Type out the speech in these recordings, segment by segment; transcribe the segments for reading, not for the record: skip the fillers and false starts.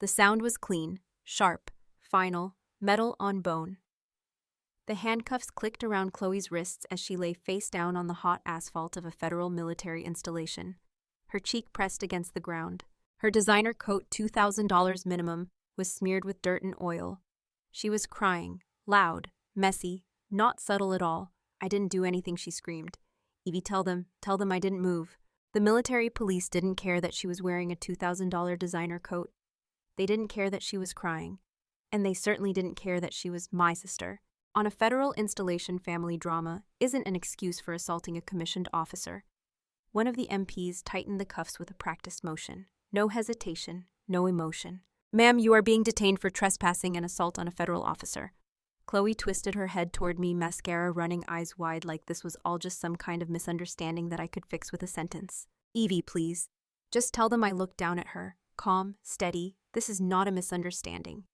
The sound was clean, sharp, final, metal on bone. The handcuffs clicked around Chloe's wrists as she lay face down on the hot asphalt of a federal military installation, her cheek pressed against the ground. Her designer coat, $2,000 minimum, was smeared with dirt and oil. She was crying, loud, messy, not subtle at all. "I didn't do anything," she screamed. "Evie, tell them I didn't move." The military police didn't care that she was wearing a $2,000 designer coat. They didn't care that she was crying. And they certainly didn't care that she was my sister. On a federal installation, family drama isn't an excuse for assaulting a commissioned officer. One of the MPs tightened the cuffs with a practiced motion. No hesitation, no emotion. "Ma'am, you are being detained for trespassing and assault on a federal officer." Chloe twisted her head toward me, mascara running, eyes wide, like this was all just some kind of misunderstanding that I could fix with a sentence. "Evie, please. Just tell them." I looked down at her, calm, steady. "This is not a misunderstanding."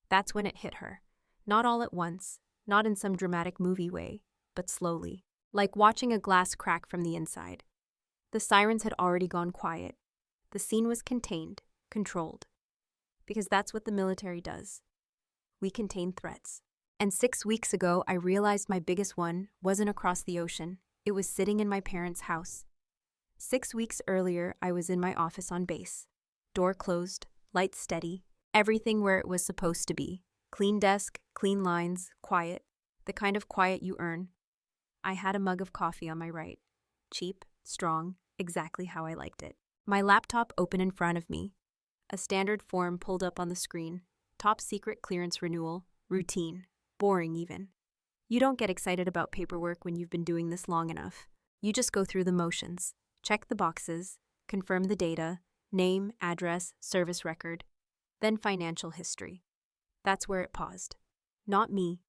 That's when it hit her. Not all at once, not in some dramatic movie way, but slowly, like watching a glass crack from the inside. The sirens had already gone quiet. The scene was contained, controlled. Because that's what the military does. We contain threats. And 6 weeks ago, I realized my biggest one wasn't across the ocean. It was sitting in my parents' house. 6 weeks earlier, I was in my office on base. Door closed, lights steady, everything where it was supposed to be. Clean desk, clean lines, quiet. The kind of quiet you earn. I had a mug of coffee on my right. Cheap, strong, exactly how I liked it. My laptop open in front of me. A standard form pulled up on the screen. Top secret clearance renewal. Routine. Boring even. You don't get excited about paperwork when you've been doing this long enough. You just go through the motions. Check the boxes. Confirm the data. Name, address, service record. Then financial history. That's where it paused. Not me.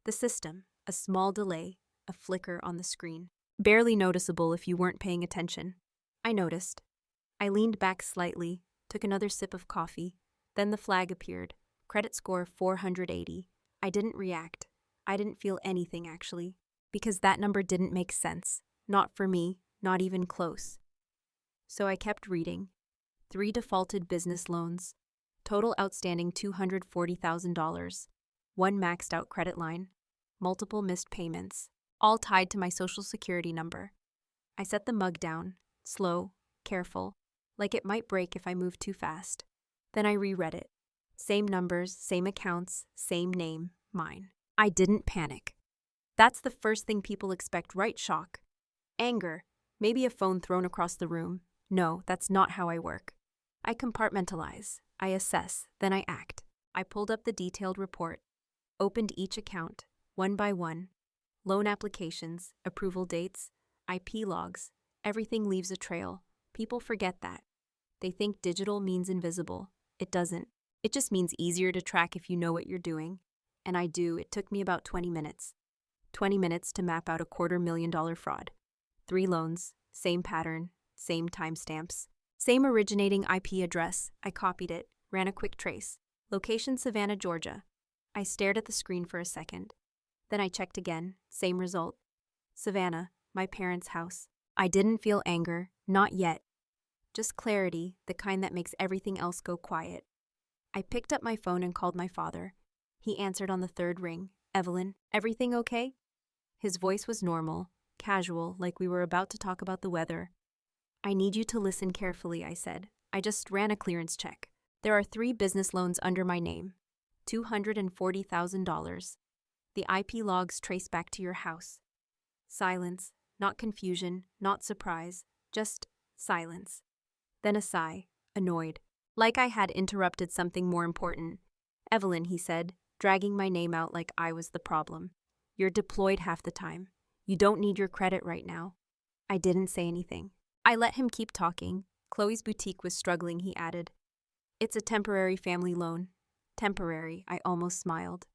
The system. A small delay. A flicker on the screen. Barely noticeable if you weren't paying attention. I noticed. I leaned back slightly, took another sip of coffee. Then the flag appeared. Credit score 480. I didn't react. I didn't feel anything, actually. Because that number didn't make sense. Not for me, not even close. So I kept reading. 3 defaulted business loans. Total outstanding $240,000. 1 maxed out credit line. Multiple missed payments. All tied to my social security number. I set the mug down, slow, careful, like it might break if I moved too fast. Then I reread it. Same numbers, same accounts, same name, mine. I didn't panic. That's the first thing people expect, right? Shock. Anger. Maybe a phone thrown across the room. No, that's not how I work. I compartmentalize. I assess, then I act. I pulled up the detailed report. Opened each account, one by one. Loan applications, approval dates, IP logs. Everything leaves a trail. People forget that. They think digital means invisible. It doesn't. It just means easier to track if you know what you're doing. And I do. It took me about 20 minutes. 20 minutes to map out a $250,000 fraud. 3 loans, same pattern, same timestamps, same originating IP address. I copied it, ran a quick trace. Location Savannah, Georgia. I stared at the screen for a second. Then I checked again, same result. Savannah, my parents' house. I didn't feel anger, not yet. Just clarity, the kind that makes everything else go quiet. I picked up my phone and called my father. He answered on the 3rd ring. "Evelyn, everything okay?" His voice was normal, casual, like we were about to talk about the weather. "I need you to listen carefully," I said. "I just ran a clearance check. There are 3 business loans under my name. $240,000. The IP logs trace back to your house." Silence, not confusion, not surprise, just silence. Then a sigh, annoyed, like I had interrupted something more important. "Evelyn," he said, dragging my name out like I was the problem. "You're deployed half the time. You don't need your credit right now." I didn't say anything. I let him keep talking. "Chloe's boutique was struggling," he added. "It's a temporary family loan." Temporary, I almost smiled.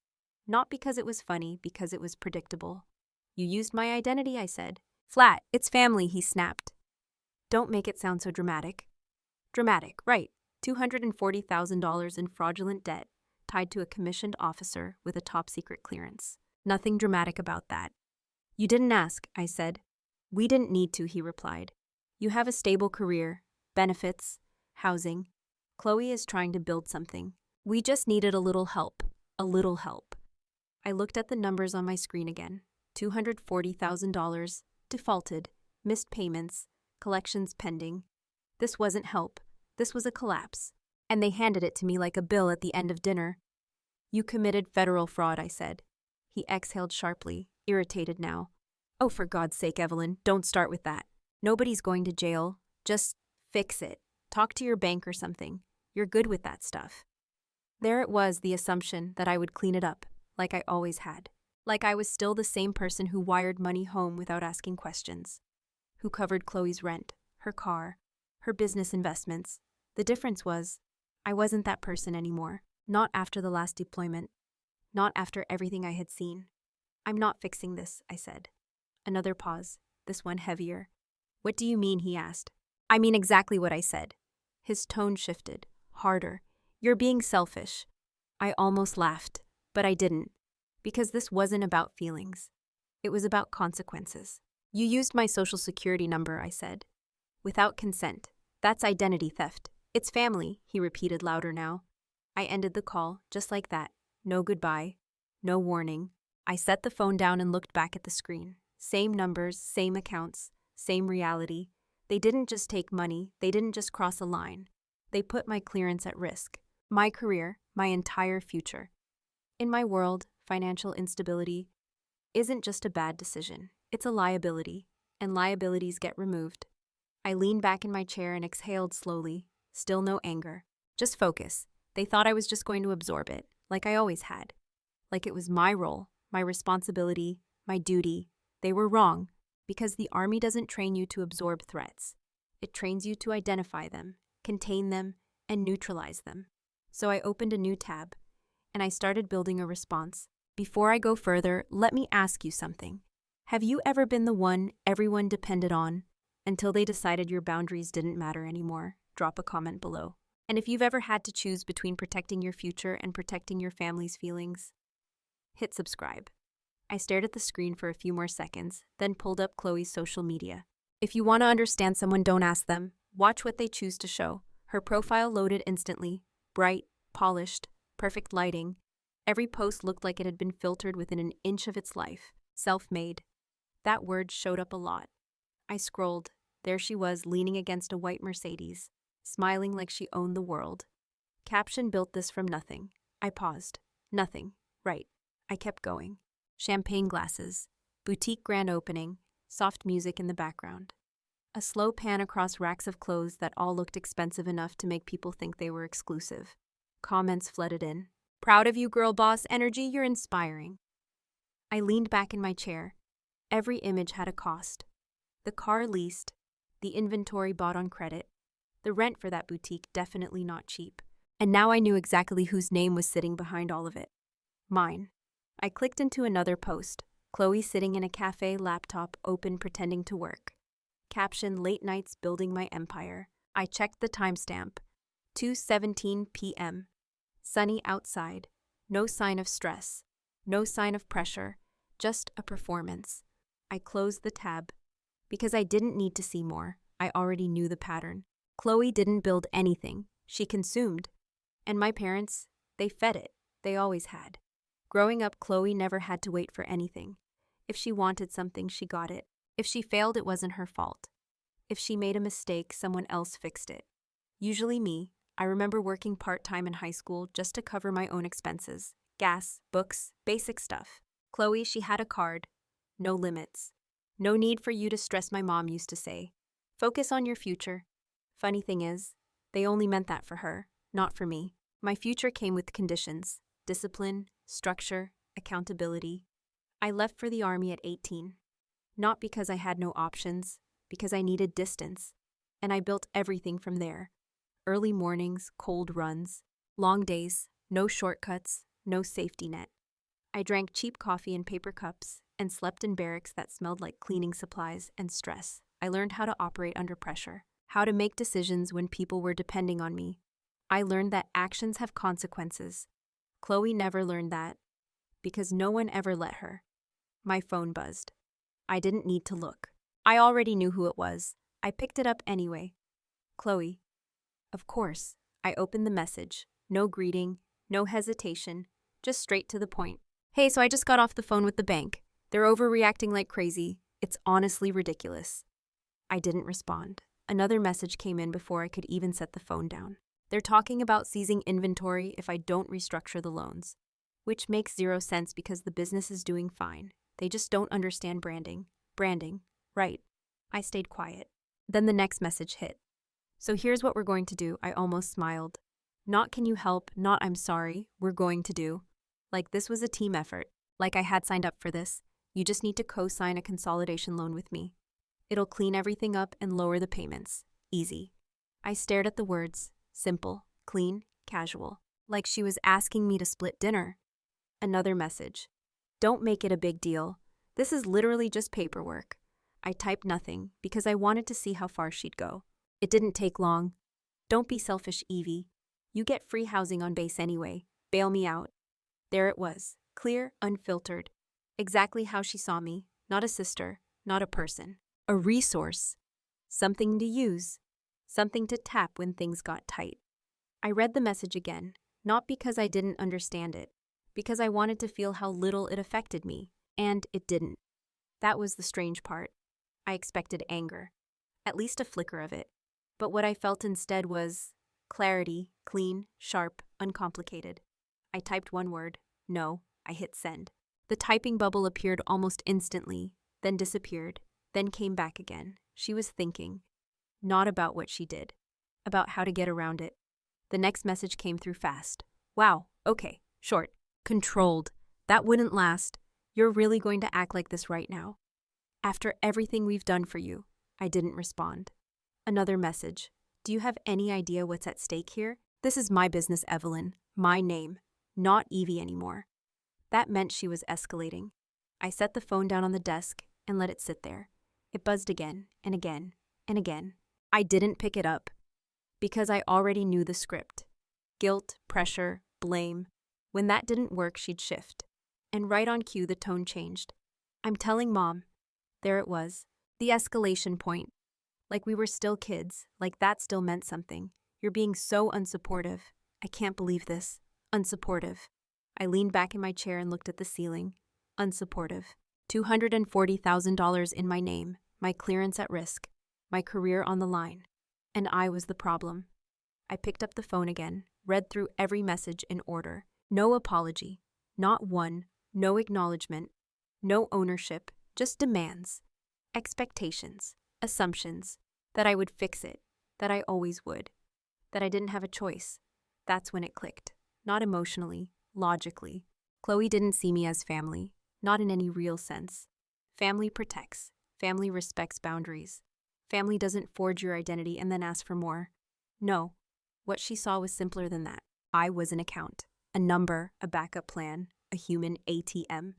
Not because it was funny, because it was predictable. "You used my identity," I said. "Flat, it's family," he snapped. "Don't make it sound so dramatic." Dramatic, right. $240,000 in fraudulent debt, tied to a commissioned officer with a top-secret clearance. Nothing dramatic about that. "You didn't ask," I said. "We didn't need to," he replied. "You have a stable career, benefits, housing." Chloe is trying to build something. We just needed a little help. A little help. I looked at the numbers on my screen again. $240,000. Defaulted. Missed payments. Collections pending. This wasn't help. This was a collapse. And they handed it to me like a bill at the end of dinner. You committed federal fraud, I said. He exhaled sharply, irritated now. Oh, for God's sake, Evelyn, don't start with that. Nobody's going to jail. Just fix it. Talk to your bank or something. You're good with that stuff. There it was, the assumption that I would clean it up, like I always had. Like I was still the same person who wired money home without asking questions. Who covered Chloe's rent, her car, her business investments. The difference was, I wasn't that person anymore. Not after the last deployment. Not after everything I had seen. I'm not fixing this, I said. Another pause, this one heavier. What do you mean, he asked. I mean exactly what I said. His tone shifted, harder. You're being selfish. I almost laughed, but I didn't. Because this wasn't about feelings. It was about consequences. You used my social security number, I said. Without consent. That's identity theft. It's family, he repeated louder now. I ended the call, just like that. No goodbye. No warning. I set the phone down and looked back at the screen. Same numbers, same accounts, same reality. They didn't just take money. They didn't just cross a line. They put my clearance at risk. My career, my entire future. In my world, financial instability isn't just a bad decision. It's a liability, and liabilities get removed. I leaned back in my chair and exhaled slowly. Still no anger. Just focus. They thought I was just going to absorb it, like I always had. Like it was my role, my responsibility, my duty. They were wrong, because the Army doesn't train you to absorb threats. It trains you to identify them, contain them, and neutralize them. So I opened a new tab, and I started building a response. Before I go further, let me ask you something. Have you ever been the one everyone depended on until they decided your boundaries didn't matter anymore? Drop a comment below. And if you've ever had to choose between protecting your future and protecting your family's feelings, hit subscribe. I stared at the screen for a few more seconds, then pulled up Chloe's social media. If you want to understand someone, don't ask them. Watch what they choose to show. Her profile loaded instantly. Bright, polished, perfect lighting. Every post looked like it had been filtered within an inch of its life. Self-made. That word showed up a lot. I scrolled. There she was, leaning against a white Mercedes, smiling like she owned the world. Caption built this from nothing. I paused. Nothing. Right. I kept going. Champagne glasses. Boutique grand opening. Soft music in the background. A slow pan across racks of clothes that all looked expensive enough to make people think they were exclusive. Comments flooded in. Proud of you, girl boss energy, you're inspiring. I leaned back in my chair. Every image had a cost. The car leased, the inventory bought on credit, the rent for that boutique definitely not cheap. And now I knew exactly whose name was sitting behind all of it. Mine. I clicked into another post. Chloe sitting in a cafe, laptop open, pretending to work. Caption, late nights building my empire. I checked the timestamp. 2:17 p.m. Sunny outside. No sign of stress. No sign of pressure. Just a performance. I closed the tab. Because I didn't need to see more. I already knew the pattern. Chloe didn't build anything. She consumed. And my parents, they fed it. They always had. Growing up, Chloe never had to wait for anything. If she wanted something, she got it. If she failed, it wasn't her fault. If she made a mistake, someone else fixed it. Usually me. I remember working part-time in high school just to cover my own expenses. Gas, books, basic stuff. Chloe, she had a card. No limits. No need for you to stress, my mom used to say. Focus on your future. Funny thing is, they only meant that for her, not for me. My future came with conditions. Discipline, structure, accountability. I left for the Army at 18. Not because I had no options, because I needed distance. And I built everything from there. Early mornings, cold runs, long days, no shortcuts, no safety net. I drank cheap coffee in paper cups and slept in barracks that smelled like cleaning supplies and stress. I learned how to operate under pressure, how to make decisions when people were depending on me. I learned that actions have consequences. Chloe never learned that, because no one ever let her. My phone buzzed. I didn't need to look. I already knew who it was. I picked it up anyway. Chloe. Of course, I opened the message. No greeting, no hesitation, just straight to the point. Hey, so I just got off the phone with the bank. They're overreacting like crazy. It's honestly ridiculous. I didn't respond. Another message came in before I could even set the phone down. They're talking about seizing inventory if I don't restructure the loans, which makes zero sense because the business is doing fine. They just don't understand branding. Branding, right. I stayed quiet. Then the next message hit. So here's what we're going to do. I almost smiled. Not can you help, not I'm sorry, we're going to do. Like this was a team effort. Like I had signed up for this. You just need to co-sign a consolidation loan with me. It'll clean everything up and lower the payments. Easy. I stared at the words. Simple, clean, casual. Like she was asking me to split dinner. Another message. Don't make it a big deal. This is literally just paperwork. I typed nothing because I wanted to see how far she'd go. It didn't take long. Don't be selfish, Evie. You get free housing on base anyway. Bail me out. There it was. Clear, unfiltered. Exactly how she saw me. Not a sister, not a person. A resource. Something to use. Something to tap when things got tight. I read the message again, not because I didn't understand it, because I wanted to feel how little it affected me, and it didn't. That was the strange part. I expected anger, at least a flicker of it, but what I felt instead was clarity, clean, sharp, uncomplicated. I typed one word, no. I hit send. The typing bubble appeared almost instantly, then disappeared, then came back again. She was thinking, not about what she did, about how to get around it. The next message came through fast. Wow, okay, short, controlled. That wouldn't last. You're really going to act like this right now? After everything we've done for you. I didn't respond. Another message. Do you have any idea what's at stake here? This is my business, Evelyn. My name. Not Evie anymore. That meant she was escalating. I set the phone down on the desk and let it sit there. It buzzed again and again and again. I didn't pick it up because I already knew the script. Guilt, pressure, blame. When that didn't work, she'd shift. And right on cue, the tone changed. I'm telling Mom. There it was. The escalation point. Like we were still kids, like that still meant something. You're being so unsupportive. I can't believe this. Unsupportive. I leaned back in my chair and looked at the ceiling. Unsupportive. $240,000 in my name, my clearance at risk, my career on the line. And I was the problem. I picked up the phone again, read through every message in order. No apology. Not one. No acknowledgement. No ownership. Just demands. Expectations. Assumptions. That I would fix it. That I always would. That I didn't have a choice. That's when it clicked. Not emotionally. Logically. Chloe didn't see me as family. Not in any real sense. Family protects. Family respects boundaries. Family doesn't forge your identity and then ask for more. No. What she saw was simpler than that. I was an account. A number, a backup plan, a human ATM.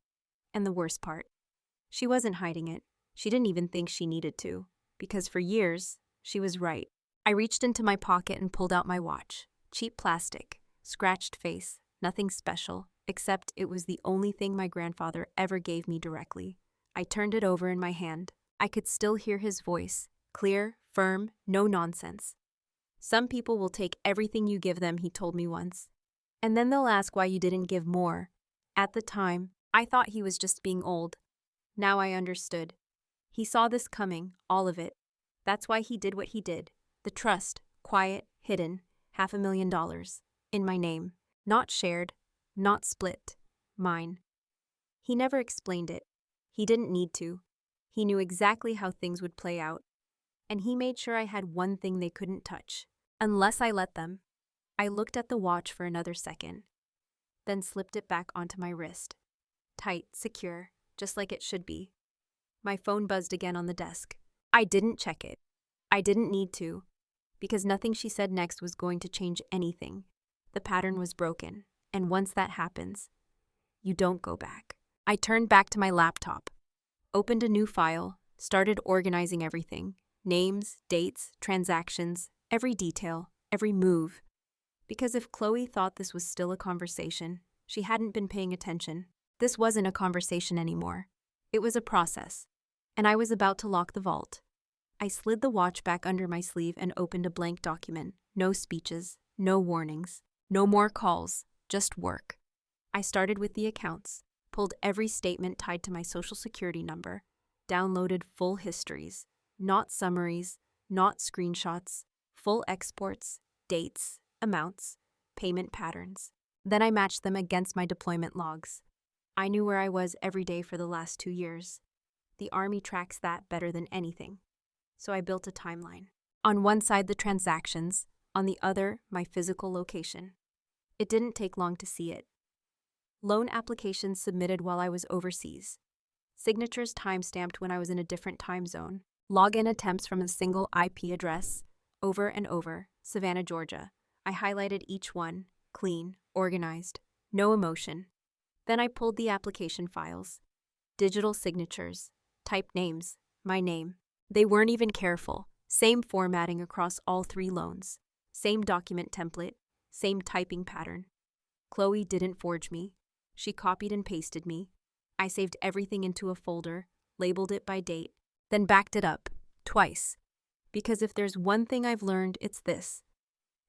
And the worst part. She wasn't hiding it. She didn't even think she needed to. Because for years, she was right. I reached into my pocket and pulled out my watch. Cheap plastic. Scratched face. Nothing special. Except it was the only thing my grandfather ever gave me directly. I turned it over in my hand. I could still hear his voice. Clear, firm, no nonsense. Some people will take everything you give them, he told me once. And then they'll ask why you didn't give more. At the time, I thought he was just being old. Now I understood. He saw this coming, all of it. That's why he did what he did. The trust, quiet, hidden, $500,000. In my name. Not shared. Not split. Mine. He never explained it. He didn't need to. He knew exactly how things would play out. And he made sure I had one thing they couldn't touch. Unless I let them. I looked at the watch for another second. Then slipped it back onto my wrist. Tight, secure, just like it should be. My phone buzzed again on the desk. I didn't check it. I didn't need to. Because nothing she said next was going to change anything. The pattern was broken. And once that happens, you don't go back. I turned back to my laptop, opened a new file, started organizing everything. Names, dates, transactions, every detail, every move. Because if Chloe thought this was still a conversation, she hadn't been paying attention. This wasn't a conversation anymore. It was a process. And I was about to lock the vault. I slid the watch back under my sleeve and opened a blank document. No speeches, no warnings, no more calls, just work. I started with the accounts, pulled every statement tied to my social security number, downloaded full histories, not summaries, not screenshots, full exports, dates, amounts, payment patterns. Then I matched them against my deployment logs. I knew where I was every day for the last 2 years. The Army tracks that better than anything. So I built a timeline. On one side, the transactions, on the other, my physical location. It didn't take long to see it. Loan applications submitted while I was overseas. Signatures timestamped when I was in a different time zone. Login attempts from a single IP address. Over and over, Savannah, Georgia. I highlighted each one, clean, organized, no emotion. Then I pulled the application files. Digital signatures, typed names, my name. They weren't even careful. Same formatting across all 3 loans. Same document template, same typing pattern. Chloe didn't forge me. She copied and pasted me. I saved everything into a folder, labeled it by date, then backed it up, twice. Because if there's one thing I've learned, it's this.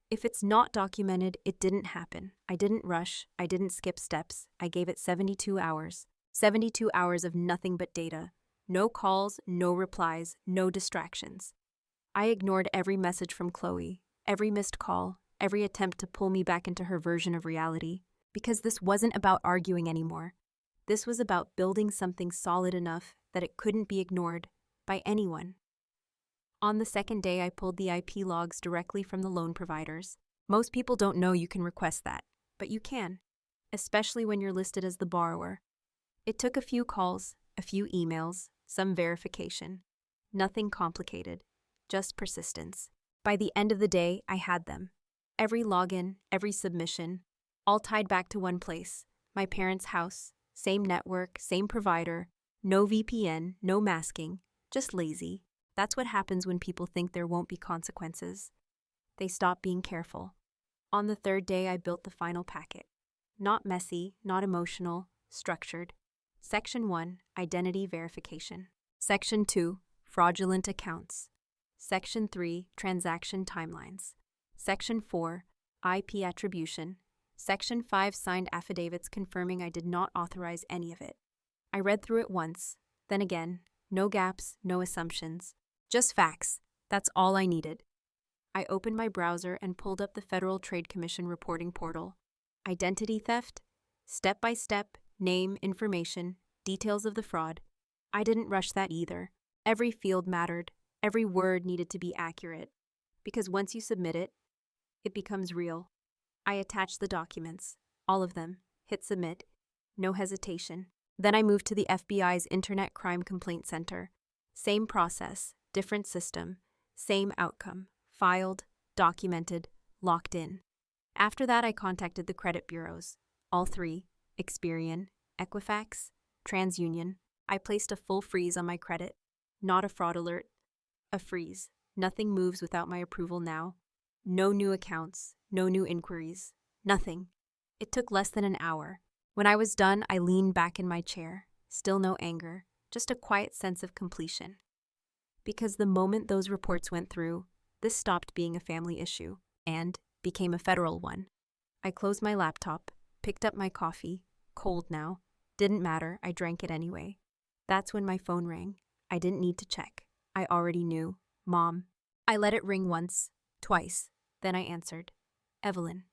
If it's not documented, it didn't happen. I didn't rush. I didn't skip steps. I gave it 72 hours. 72 hours of nothing but data. No calls, no replies, no distractions. I ignored every message from Chloe, every missed call, every attempt to pull me back into her version of reality. Because this wasn't about arguing anymore. This was about building something solid enough that it couldn't be ignored by anyone. On the second day, I pulled the IP logs directly from the loan providers. Most people don't know you can request that, but you can, especially when you're listed as the borrower. It took a few calls, a few emails, some verification. Nothing complicated, just persistence. By the end of the day, I had them. Every login, every submission, all tied back to one place, my parents' house, same network, same provider, no VPN, no masking, just lazy. That's what happens when people think there won't be consequences. They stop being careful. On the third day, I built the final packet. Not messy, not emotional, structured. Section 1, Identity Verification. Section 2, Fraudulent Accounts. Section 3, Transaction Timelines. Section 4, IP Attribution. Section 5, Signed affidavits confirming I did not authorize any of it. I read through it once, then again, no gaps, no assumptions. Just facts. That's all I needed. I opened my browser and pulled up the Federal Trade Commission reporting portal. Identity theft? Step by step, name, information, details of the fraud. I didn't rush that either. Every field mattered. Every word needed to be accurate. Because once you submit it, it becomes real. I attached the documents, all of them, hit submit, no hesitation. Then I moved to the FBI's Internet Crime Complaint Center. Same process, different system, same outcome, filed, documented, locked in. After that, I contacted the credit bureaus, all 3, Experian, Equifax, TransUnion. I placed a full freeze on my credit, not a fraud alert, a freeze. Nothing moves without my approval now. No new accounts, no new inquiries, nothing. It took less than an hour. When I was done, I leaned back in my chair. Still no anger, just a quiet sense of completion. Because the moment those reports went through, this stopped being a family issue and became a federal one. I closed my laptop, picked up my coffee, cold now. Didn't matter, I drank it anyway. That's when my phone rang. I didn't need to check. I already knew. Mom. I let it ring once, twice. Then I answered. Evelyn.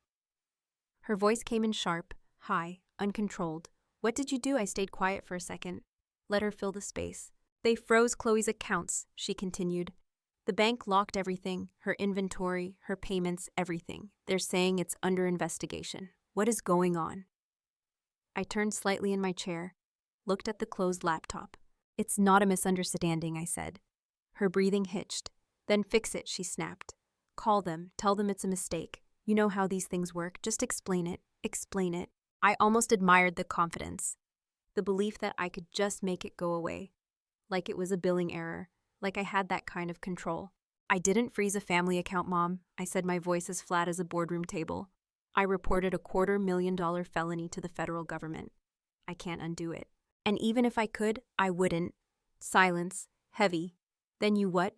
Her voice came in sharp, high, uncontrolled. What did you do? I stayed quiet for a second. Let her fill the space. They froze Chloe's accounts, she continued. The bank locked everything, her inventory, her payments, everything. They're saying it's under investigation. What is going on? I turned slightly in my chair, looked at the closed laptop. It's not a misunderstanding, I said. Her breathing hitched. Then fix it, she snapped. Call them, tell them it's a mistake. You know how these things work. Just explain it. Explain it. I almost admired the confidence. The belief that I could just make it go away. Like it was a billing error. Like I had that kind of control. I didn't freeze a family account, Mom. I said, my voice as flat as a boardroom table. I reported a $250,000 felony to the federal government. I can't undo it. And even if I could, I wouldn't. Silence. Heavy. Then you what?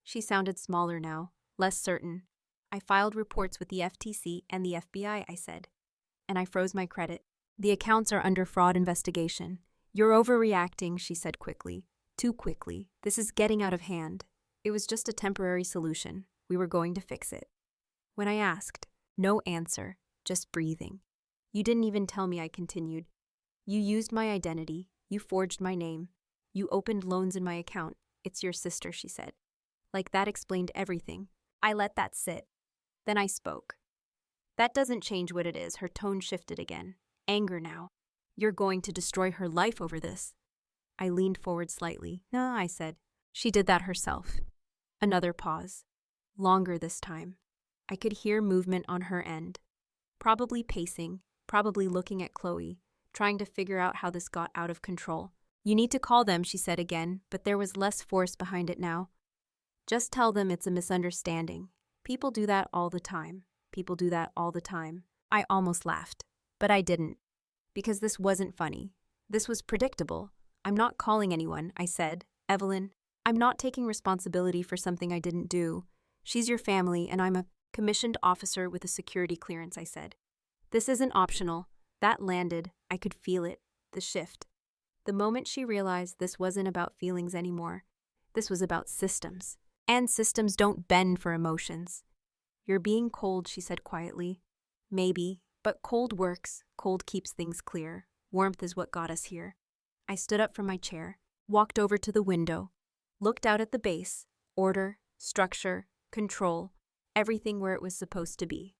She sounded smaller now, less certain. I filed reports with the FTC and the FBI, I said. And I froze my credit. The accounts are under fraud investigation. You're overreacting, she said quickly. Too quickly. This is getting out of hand. It was just a temporary solution. We were going to fix it. When I asked, no answer, just breathing. You didn't even tell me, I continued. You used my identity. You forged my name. You opened loans in my account. It's your sister, she said. Like that explained everything. I let that sit. Then I spoke. That doesn't change what it is. Her tone shifted again. Anger now. You're going to destroy her life over this. I leaned forward slightly. No, I said. She did that herself. Another pause. Longer this time. I could hear movement on her end. Probably pacing, probably looking at Chloe, trying to figure out how this got out of control. You need to call them, she said again, but there was less force behind it now. Just tell them it's a misunderstanding. People do that all the time. People do that all the time. I almost laughed, but I didn't. Because this wasn't funny. This was predictable. I'm not calling anyone, I said. Evelyn, I'm not taking responsibility for something I didn't do. She's your family, and I'm a commissioned officer with a security clearance, I said. This isn't optional. That landed. I could feel it. The shift. The moment she realized this wasn't about feelings anymore. This was about systems. And systems don't bend for emotions. You're being cold, she said quietly. Maybe, but cold works. Cold keeps things clear. Warmth is what got us here. I stood up from my chair, walked over to the window, looked out at the base, order, structure, control, everything where it was supposed to be.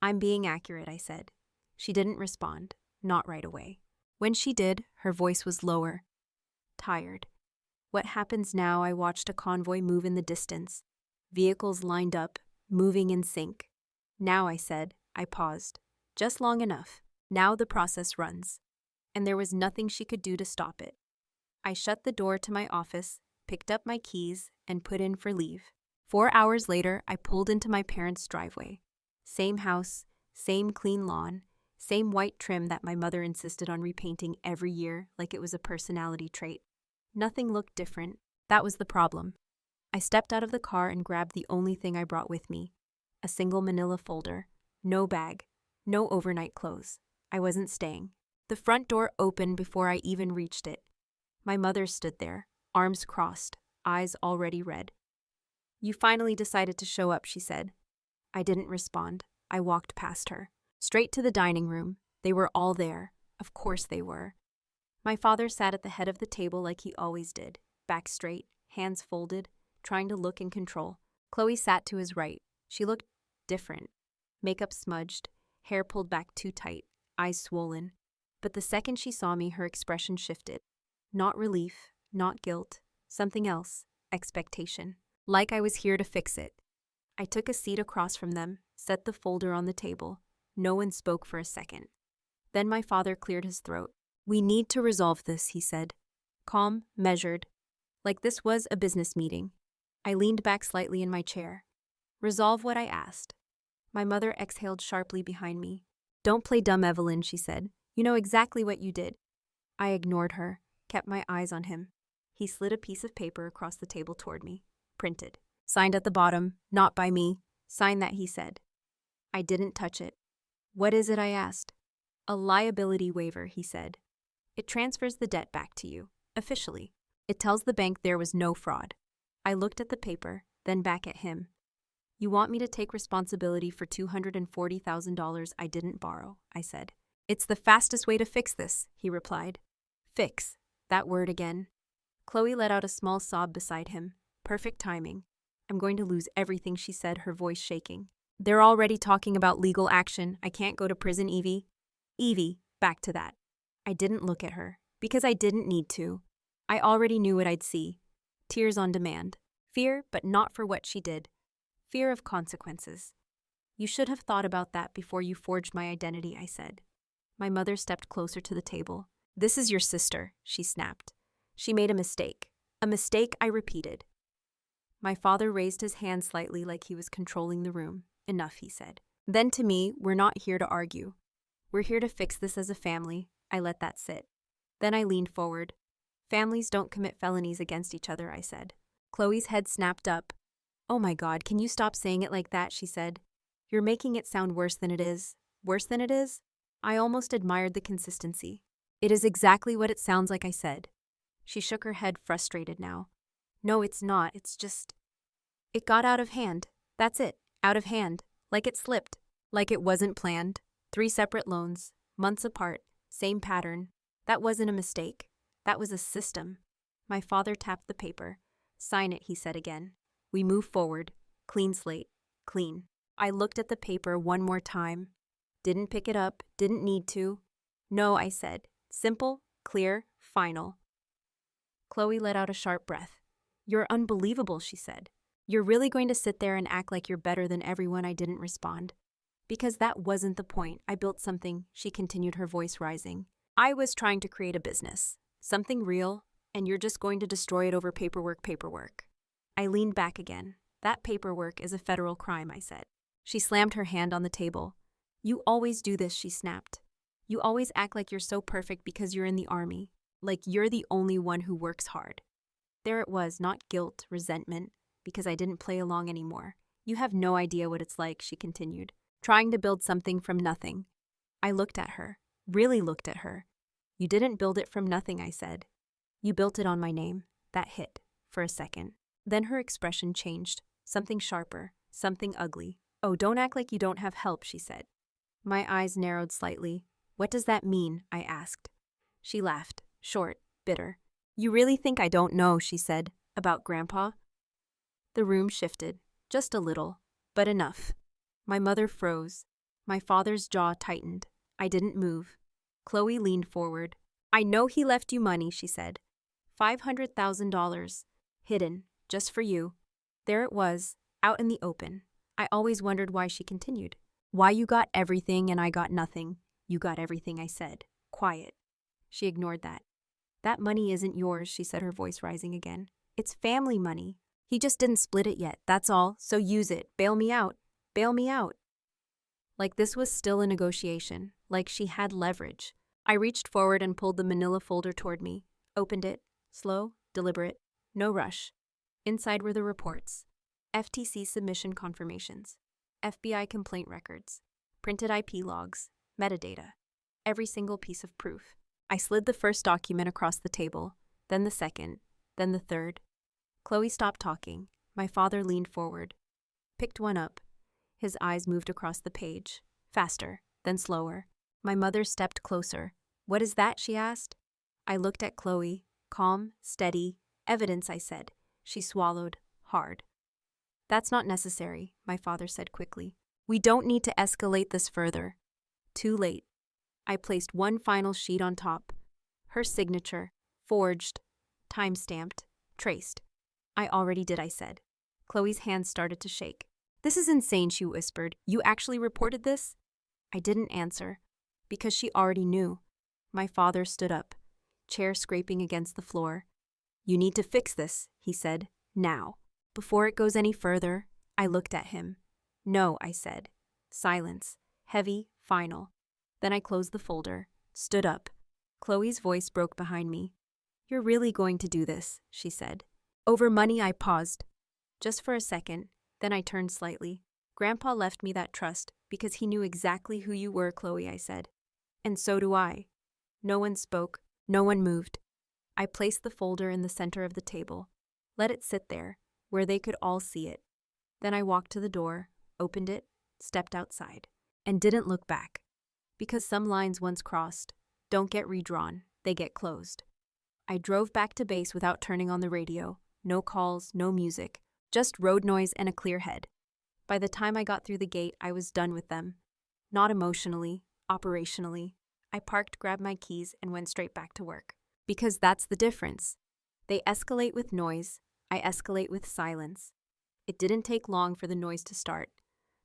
I'm being accurate, I said. She didn't respond, not right away. When she did, her voice was lower. Tired. What happens now? I watched a convoy move in the distance. Vehicles lined up, moving in sync. Now, I said. I paused. Just long enough. Now the process runs. And there was nothing she could do to stop it. I shut the door to my office, picked up my keys, and put in for leave. 4 hours later, I pulled into my parents' driveway. Same house, same clean lawn, same white trim that my mother insisted on repainting every year like it was a personality trait. Nothing looked different. That was the problem. I stepped out of the car and grabbed the only thing I brought with me. A single manila folder. No bag. No overnight clothes. I wasn't staying. The front door opened before I even reached it. My mother stood there, arms crossed, eyes already red. You finally decided to show up, she said. I didn't respond. I walked past her. Straight to the dining room. They were all there. Of course they were. My father sat at the head of the table like he always did, back straight, hands folded, trying to look in control. Chloe sat to his right. She looked different. Makeup smudged, hair pulled back too tight, eyes swollen. But the second she saw me, her expression shifted. Not relief, not guilt, something else, expectation. Like I was here to fix it. I took a seat across from them, set the folder on the table. No one spoke for a second. Then my father cleared his throat. We need to resolve this, he said. Calm, measured. Like this was a business meeting. I leaned back slightly in my chair. Resolve what I asked. My mother exhaled sharply behind me. Don't play dumb, Evelyn, she said. You know exactly what you did. I ignored her, kept my eyes on him. He slid a piece of paper across the table toward me. Printed. Signed at the bottom, not by me. Sign that, he said. I didn't touch it. What is it, I asked. A liability waiver, he said. It transfers the debt back to you, officially. It tells the bank there was no fraud. I looked at the paper, then back at him. You want me to take responsibility for $240,000 I didn't borrow, I said. It's the fastest way to fix this, he replied. Fix. That word again. Chloe let out a small sob beside him. Perfect timing. I'm going to lose everything, she said, her voice shaking. They're already talking about legal action. I can't go to prison, Evie. Evie, back to that. I didn't look at her, because I didn't need to. I already knew what I'd see. Tears on demand. Fear, but not for what she did. Fear of consequences. You should have thought about that before you forged my identity, I said. My mother stepped closer to the table. This is your sister, she snapped. She made a mistake. A mistake, I repeated. My father raised his hand slightly like he was controlling the room. Enough, he said. Then to me, we're not here to argue. We're here to fix this as a family. I let that sit. Then I leaned forward. Families don't commit felonies against each other, I said. Chloe's head snapped up. "Oh my God, can you stop saying it like that?" she said. "You're making it sound worse than it is." "Worse than it is?" I almost admired the consistency. "It is exactly what it sounds like," I said. She shook her head, frustrated now. "No, it's not. It's just... It got out of hand. That's it. Out of hand. Like it slipped. Like it wasn't planned. 3 separate loans. Months apart. Same pattern. That wasn't a mistake. That was a system." My father tapped the paper. "Sign it," he said again. We moved forward. Clean slate. Clean. I looked at the paper one more time. Didn't pick it up. Didn't need to. "No," I said. "Simple, clear, final." Chloe let out a sharp breath. "You're unbelievable," she said. "You're really going to sit there and act like you're better than everyone?" I didn't respond. "Because that wasn't the point. I built something," she continued, her voice rising. "I was trying to create a business. Something real, and you're just going to destroy it over paperwork. I leaned back again. "That paperwork is a federal crime," I said. She slammed her hand on the table. "You always do this," she snapped. "You always act like you're so perfect because you're in the army. Like you're the only one who works hard." There it was, not guilt, resentment, because I didn't play along anymore. "You have no idea what it's like," she continued, "trying to build something from nothing." I looked at her, really looked at her. "You didn't build it from nothing," I said. "You built it on my name." That hit, for a second. Then her expression changed, something sharper, something ugly. "Oh, don't act like you don't have help," she said. My eyes narrowed slightly. "What does that mean?" I asked. She laughed, short, bitter. "You really think I don't know," she said, "about Grandpa?" The room shifted, just a little, but enough. My mother froze. My father's jaw tightened. I didn't move. Chloe leaned forward. "I know he left you money," she said. $500,000. Hidden, just for you." There it was, out in the open. I always wondered why she continued. "Why you got everything and I got nothing." "You got everything," I said. Quiet. She ignored that. "That money isn't yours," she said, her voice rising again. "It's family money. He just didn't split it yet, that's all, so use it. Bail me out. Bail me out." Like this was still a negotiation, like she had leverage. I reached forward and pulled the manila folder toward me, opened it, slow, deliberate, no rush. Inside were the reports. FTC submission confirmations, FBI complaint records, printed IP logs, metadata, every single piece of proof. I slid the first document across the table, then the second, then the third. Chloe stopped talking. My father leaned forward, picked one up. His eyes moved across the page, faster, then slower. My mother stepped closer. "What is that?" she asked. I looked at Chloe, calm, steady. "Evidence," I said. She swallowed, hard. "That's not necessary," my father said quickly. "We don't need to escalate this further." Too late. I placed one final sheet on top. Her signature, forged, time-stamped, traced. "I already did," I said. Chloe's hands started to shake. "This is insane," she whispered. "You actually reported this?" I didn't answer, because she already knew. My father stood up, chair scraping against the floor. "You need to fix this," he said, "now. Before it goes any further." I looked at him. "No," I said. Silence, heavy, final. Then I closed the folder, stood up. Chloe's voice broke behind me. "You're really going to do this," she said. "Over money?" I paused. Just for a second, then I turned slightly. "Grandpa left me that trust because he knew exactly who you were, Chloe," I said. "And so do I." No one spoke, no one moved. I placed the folder in the center of the table, let it sit there, where they could all see it. Then I walked to the door, opened it, stepped outside, and didn't look back. Because some lines once crossed don't get redrawn, they get closed. I drove back to base without turning on the radio. No calls, no music, just road noise and a clear head. By the time I got through the gate, I was done with them. Not emotionally, operationally. I parked, grabbed my keys, and went straight back to work. Because that's the difference. They escalate with noise, I escalate with silence. It didn't take long for the noise to start.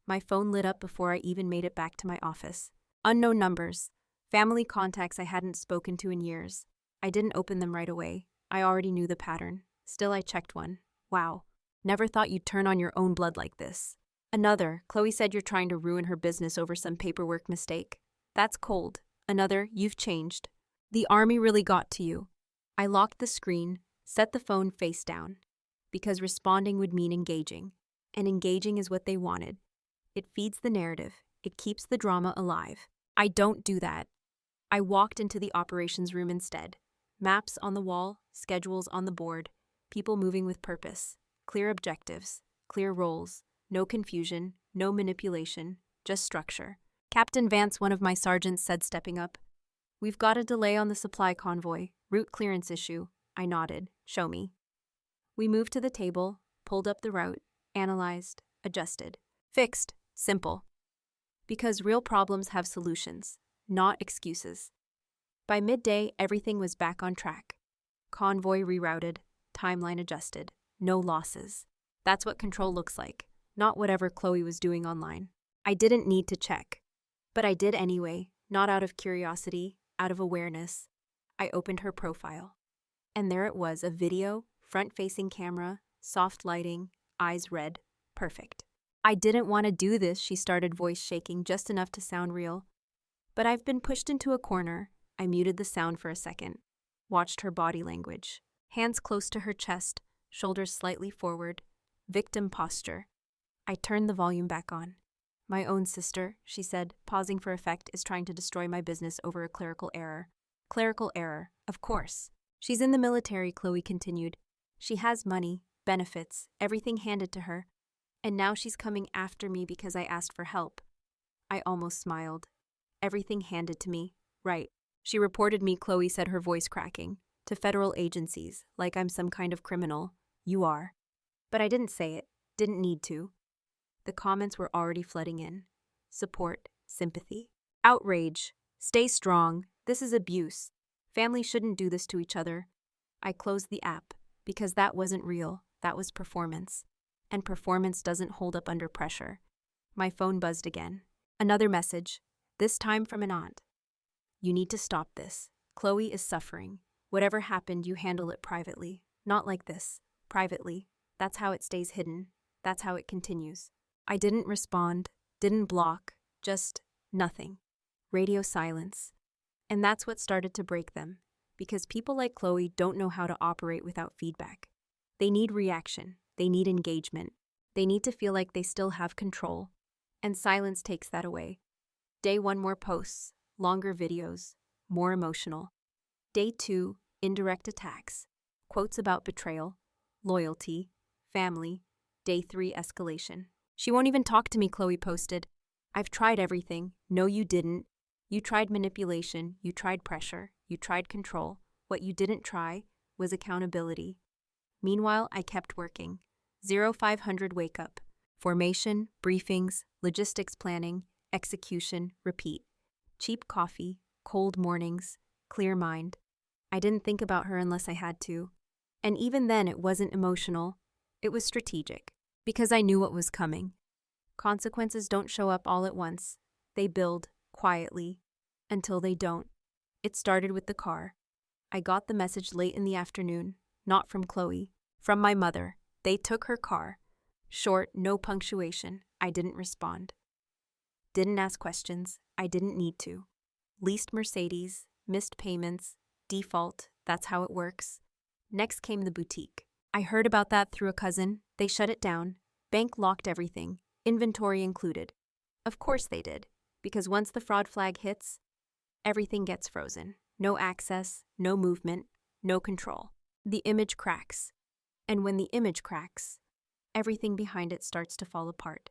My phone lit up before I even made it back to my office. Unknown numbers, family contacts I hadn't spoken to in years. I didn't open them right away. I already knew the pattern. Still, I checked one. "Wow, never thought you'd turn on your own blood like this." Another, "Chloe said you're trying to ruin her business over some paperwork mistake." "That's cold." Another, "You've changed. The army really got to you." I locked the screen, set the phone face down, because responding would mean engaging. And engaging is what they wanted. It feeds the narrative. It keeps the drama alive. I don't do that. I walked into the operations room instead. Maps on the wall, schedules on the board, people moving with purpose, clear objectives, clear roles, no confusion, no manipulation, just structure. Captain Vance, one of my sergeants, said, stepping up. We've got a delay on the supply convoy, route clearance issue. I nodded. Show me. We moved to the table, pulled up the route, analyzed, adjusted. Fixed. Simple. Because real problems have solutions, not excuses. By midday, everything was back on track. Convoy rerouted, timeline adjusted, no losses. That's what control looks like, not whatever Chloe was doing online. I didn't need to check, but I did anyway, not out of curiosity, out of awareness. I opened her profile. And there it was, a video, front-facing camera, soft lighting, eyes red, perfect. I didn't want to do this, she started, voice shaking just enough to sound real. But I've been pushed into a corner. I muted the sound for a second, watched her body language. Hands close to her chest, shoulders slightly forward, victim posture. I turned the volume back on. My own sister, she said, pausing for effect, is trying to destroy my business over a clerical error. Clerical error, of course. She's in the military, Chloe continued. She has money, benefits, everything handed to her. And now she's coming after me because I asked for help. I almost smiled. Everything handed to me. Right. She reported me, Chloe said, her voice cracking, to federal agencies, like I'm some kind of criminal. You are. But I didn't say it. Didn't need to. The comments were already flooding in. Support, sympathy, outrage. Stay strong. This is abuse. Families shouldn't do this to each other. I closed the app because that wasn't real. That was performance. And performance doesn't hold up under pressure. My phone buzzed again. Another message, this time from an aunt. You need to stop this. Chloe is suffering. Whatever happened, you handle it privately. Not like this. Privately. That's how it stays hidden. That's how it continues. I didn't respond, didn't block, just nothing. Radio silence. And that's what started to break them. Because people like Chloe don't know how to operate without feedback. They need reaction. They need engagement. They need to feel like they still have control. And silence takes that away. Day 1, more posts, longer videos, more emotional. Day 2, indirect attacks, quotes about betrayal, loyalty, family. Day 3, escalation. She won't even talk to me, Chloe posted. I've tried everything. No, you didn't. You tried manipulation. You tried pressure. You tried control. What you didn't try was accountability. Meanwhile, I kept working. 0500 wake up. Formation, briefings, logistics planning, execution, repeat. Cheap coffee, cold mornings, clear mind. I didn't think about her unless I had to. And even then, it wasn't emotional. It was strategic, because I knew what was coming. Consequences don't show up all at once. They build, quietly, until they don't. It started with the car. I got the message late in the afternoon, not from Chloe, from my mother. They took her car. Short, no punctuation. I didn't respond. Didn't ask questions. I didn't need to. Leased Mercedes, missed payments, default, that's how it works. Next came the boutique. I heard about that through a cousin. They shut it down. Bank locked everything, inventory included. Of course they did, because once the fraud flag hits, everything gets frozen. No access, no movement, no control. The image cracks. And when the image cracks, everything behind it starts to fall apart.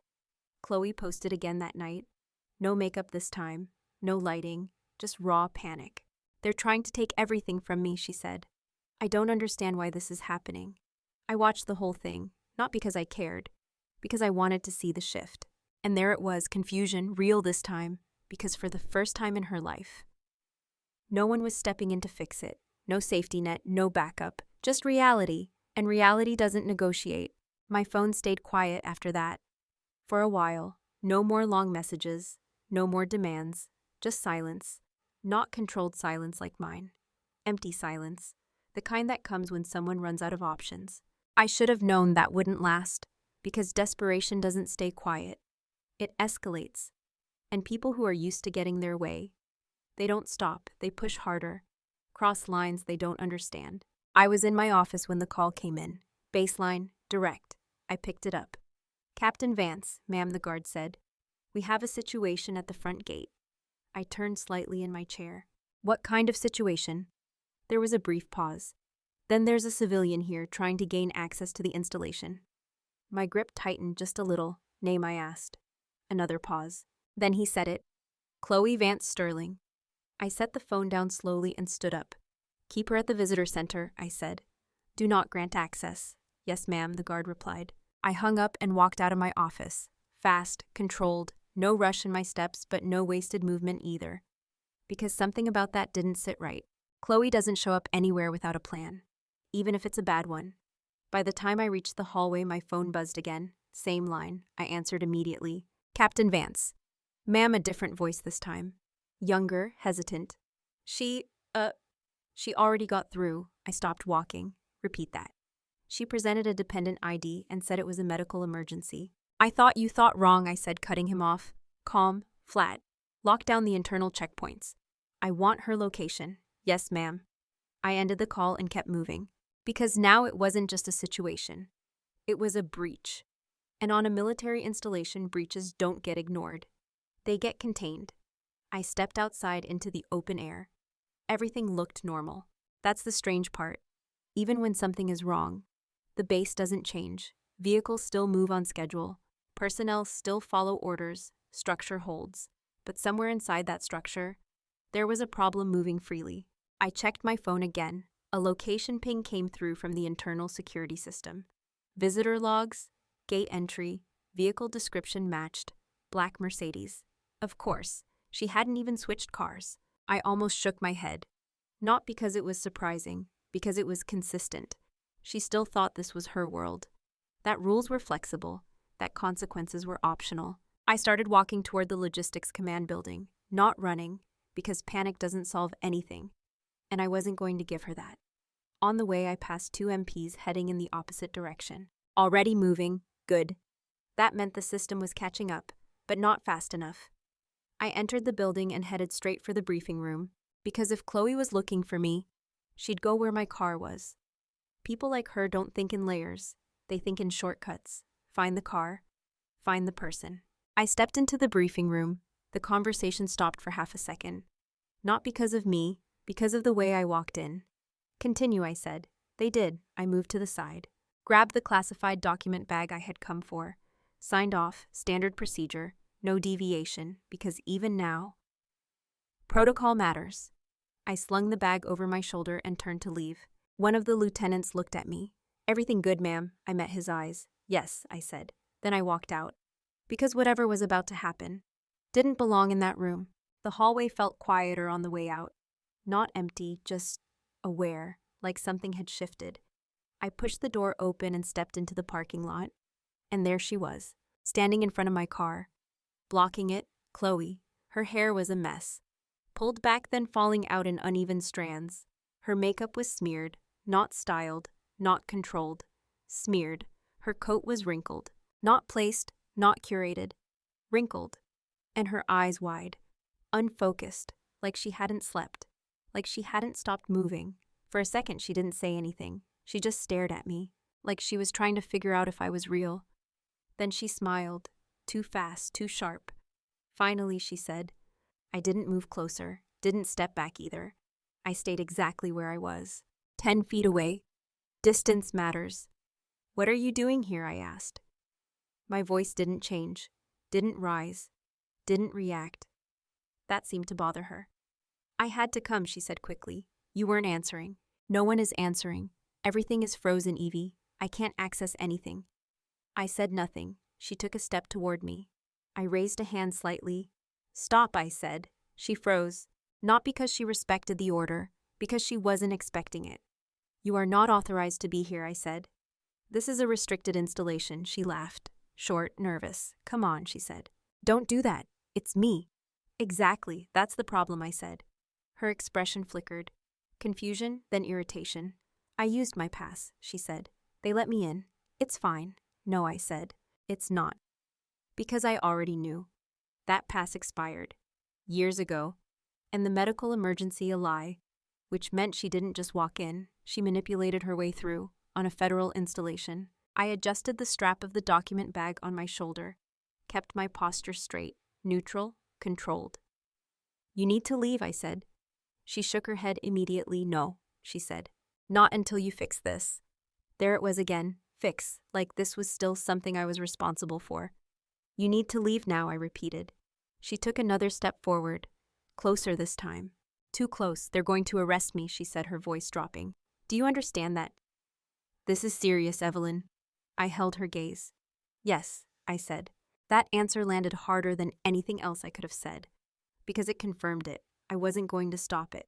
Chloe posted again that night. No makeup this time, no lighting, just raw panic. They're trying to take everything from me, she said. I don't understand why this is happening. I watched the whole thing, not because I cared, because I wanted to see the shift. And there it was, confusion, real this time, because for the first time in her life, no one was stepping in to fix it. No safety net, no backup, just reality. And reality doesn't negotiate. My phone stayed quiet after that. For a while, no more long messages, no more demands, just silence. Not controlled silence like mine. Empty silence, the kind that comes when someone runs out of options. I should have known that wouldn't last, because desperation doesn't stay quiet. It escalates. And people who are used to getting their way, they don't stop, they push harder, cross lines they don't understand. I was in my office when the call came in. Baseline, direct. I picked it up. Captain Vance, ma'am, the guard said. We have a situation at the front gate. I turned slightly in my chair. What kind of situation? There was a brief pause. Then there's a civilian here trying to gain access to the installation. My grip tightened just a little. Name, I asked. Another pause. Then he said it. Chloe Vance Sterling. I set the phone down slowly and stood up. Keep her at the visitor center, I said. Do not grant access. Yes, ma'am, the guard replied. I hung up and walked out of my office. Fast, controlled, no rush in my steps, but no wasted movement either. Because something about that didn't sit right. Chloe doesn't show up anywhere without a plan, even if it's a bad one. By the time I reached the hallway, my phone buzzed again. Same line. I answered immediately. Captain Vance. Ma'am, a different voice this time. Younger, hesitant. She already got through. I stopped walking. Repeat that. She presented a dependent ID and said it was a medical emergency. I thought you thought wrong, I said, cutting him off. Calm, flat. Lock down the internal checkpoints. I want her location. Yes, ma'am. I ended the call and kept moving. Because now it wasn't just a situation. It was a breach. And on a military installation, breaches don't get ignored. They get contained. I stepped outside into the open air. Everything looked normal. That's the strange part. Even when something is wrong, the base doesn't change. Vehicles still move on schedule. Personnel still follow orders. Structure holds. But somewhere inside that structure, there was a problem moving freely. I checked my phone again. A location ping came through from the internal security system. Visitor logs, gate entry, vehicle description matched. Black Mercedes. Of course, she hadn't even switched cars. I almost shook my head. Not because it was surprising, because it was consistent. She still thought this was her world. That rules were flexible, that consequences were optional. I started walking toward the logistics command building, not running, because panic doesn't solve anything, and I wasn't going to give her that. On the way, I passed 2 MPs heading in the opposite direction. Already moving, good. That meant the system was catching up, but not fast enough. I entered the building and headed straight for the briefing room, because if Chloe was looking for me, she'd go where my car was. People like her don't think in layers, they think in shortcuts. Find the car, find the person. I stepped into the briefing room. The conversation stopped for half a second. Not because of me, because of the way I walked in. Continue, I said. They did. I moved to the side. Grabbed the classified document bag I had come for. Signed off, standard procedure, no deviation, because even now, protocol matters. I slung the bag over my shoulder and turned to leave. One of the lieutenants looked at me. Everything good, ma'am? I met his eyes. Yes, I said. Then I walked out. Because whatever was about to happen didn't belong in that room. The hallway felt quieter on the way out. Not empty, just aware, like something had shifted. I pushed the door open and stepped into the parking lot. And there she was, standing in front of my car. Blocking it, Chloe. Her hair was a mess. Pulled back, then falling out in uneven strands. Her makeup was smeared, not styled, not controlled. Smeared. Her coat was wrinkled. Not placed, not curated. Wrinkled. And her eyes wide. Unfocused, like she hadn't slept. Like she hadn't stopped moving. For a second, she didn't say anything. She just stared at me, like she was trying to figure out if I was real. Then she smiled. Too fast, too sharp. Finally, she said. I didn't move closer, didn't step back either. I stayed exactly where I was. 10 feet away. Distance matters. What are you doing here? I asked. My voice didn't change, didn't rise, didn't react. That seemed to bother her. I had to come, she said quickly. You weren't answering. No one is answering. Everything is frozen, Evie. I can't access anything. I said nothing. She took a step toward me. I raised a hand slightly. Stop, I said. She froze. Not because she respected the order, because she wasn't expecting it. You are not authorized to be here, I said. This is a restricted installation, she laughed. Short, nervous. Come on, she said. Don't do that. It's me. Exactly, that's the problem, I said. Her expression flickered. Confusion, then irritation. I used my pass, she said. They let me in. It's fine. No, I said. It's not. Because I already knew. That pass expired. Years ago. And the medical emergency a lie. Which meant she didn't just walk in. She manipulated her way through, on a federal installation. I adjusted the strap of the document bag on my shoulder, kept my posture straight, neutral, controlled. You need to leave, I said. She shook her head immediately. No, she said. Not until you fix this. There it was again. Fix, like this was still something I was responsible for. You need to leave now, I repeated. She took another step forward, closer this time. Too close, they're going to arrest me, she said, her voice dropping. Do you understand that? This is serious, Evelyn. I held her gaze. Yes, I said. That answer landed harder than anything else I could have said, because it confirmed it. I wasn't going to stop it.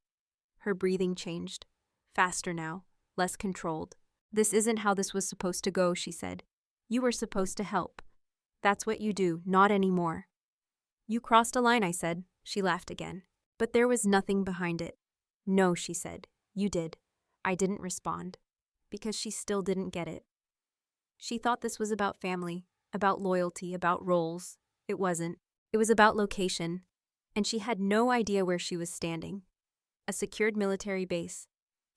Her breathing changed. Faster now, less controlled. This isn't how this was supposed to go, she said. You were supposed to help. That's what you do, not anymore. You crossed a line, I said. She laughed again. But there was nothing behind it. No, she said. You did. I didn't respond, because she still didn't get it. She thought this was about family, about loyalty, about roles. It wasn't. It was about location, and she had no idea where she was standing. A secured military base,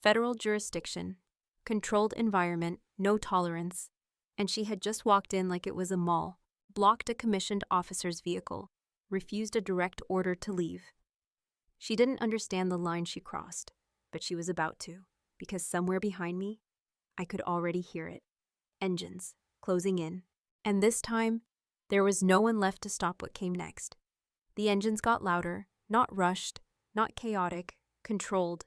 federal jurisdiction, controlled environment, no tolerance, and she had just walked in like it was a mall, blocked a commissioned officer's vehicle, refused a direct order to leave. She didn't understand the line she crossed, but she was about to, because somewhere behind me, I could already hear it. Engines, closing in. And this time, there was no one left to stop what came next. The engines got louder, not rushed, not chaotic, controlled.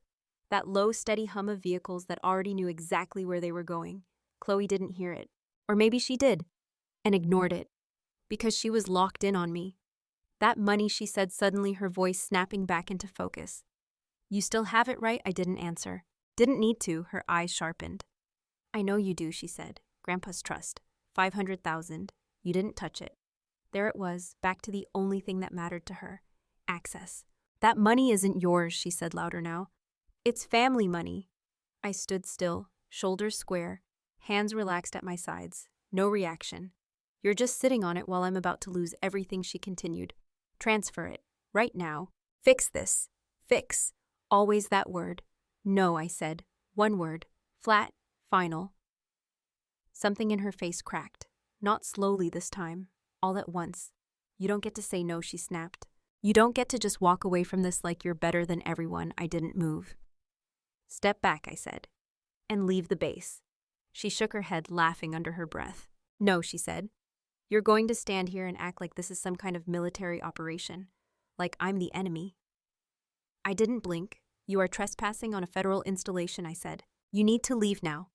That low, steady hum of vehicles that already knew exactly where they were going. Chloe didn't hear it. Or maybe she did, and ignored it, because she was locked in on me. That money, she said, suddenly, her voice snapping back into focus. You still have it, right? I didn't answer. Didn't need to, her eyes sharpened. I know you do, she said. Grandpa's trust. 500,000. You didn't touch it. There it was, back to the only thing that mattered to her. Access. That money isn't yours, she said louder now. It's family money. I stood still, shoulders square, hands relaxed at my sides. No reaction. You're just sitting on it while I'm about to lose everything, she continued. Transfer it. Right now. Fix this. Fix. Always that word. No, I said. One word. Flat. Final. Something in her face cracked. Not slowly this time. All at once. You don't get to say no, she snapped. You don't get to just walk away from this like you're better than everyone. I didn't move. Step back, I said, and leave the base. She shook her head, laughing under her breath. No, she said. You're going to stand here and act like this is some kind of military operation, like I'm the enemy. I didn't blink. You are trespassing on a federal installation, I said. You need to leave now.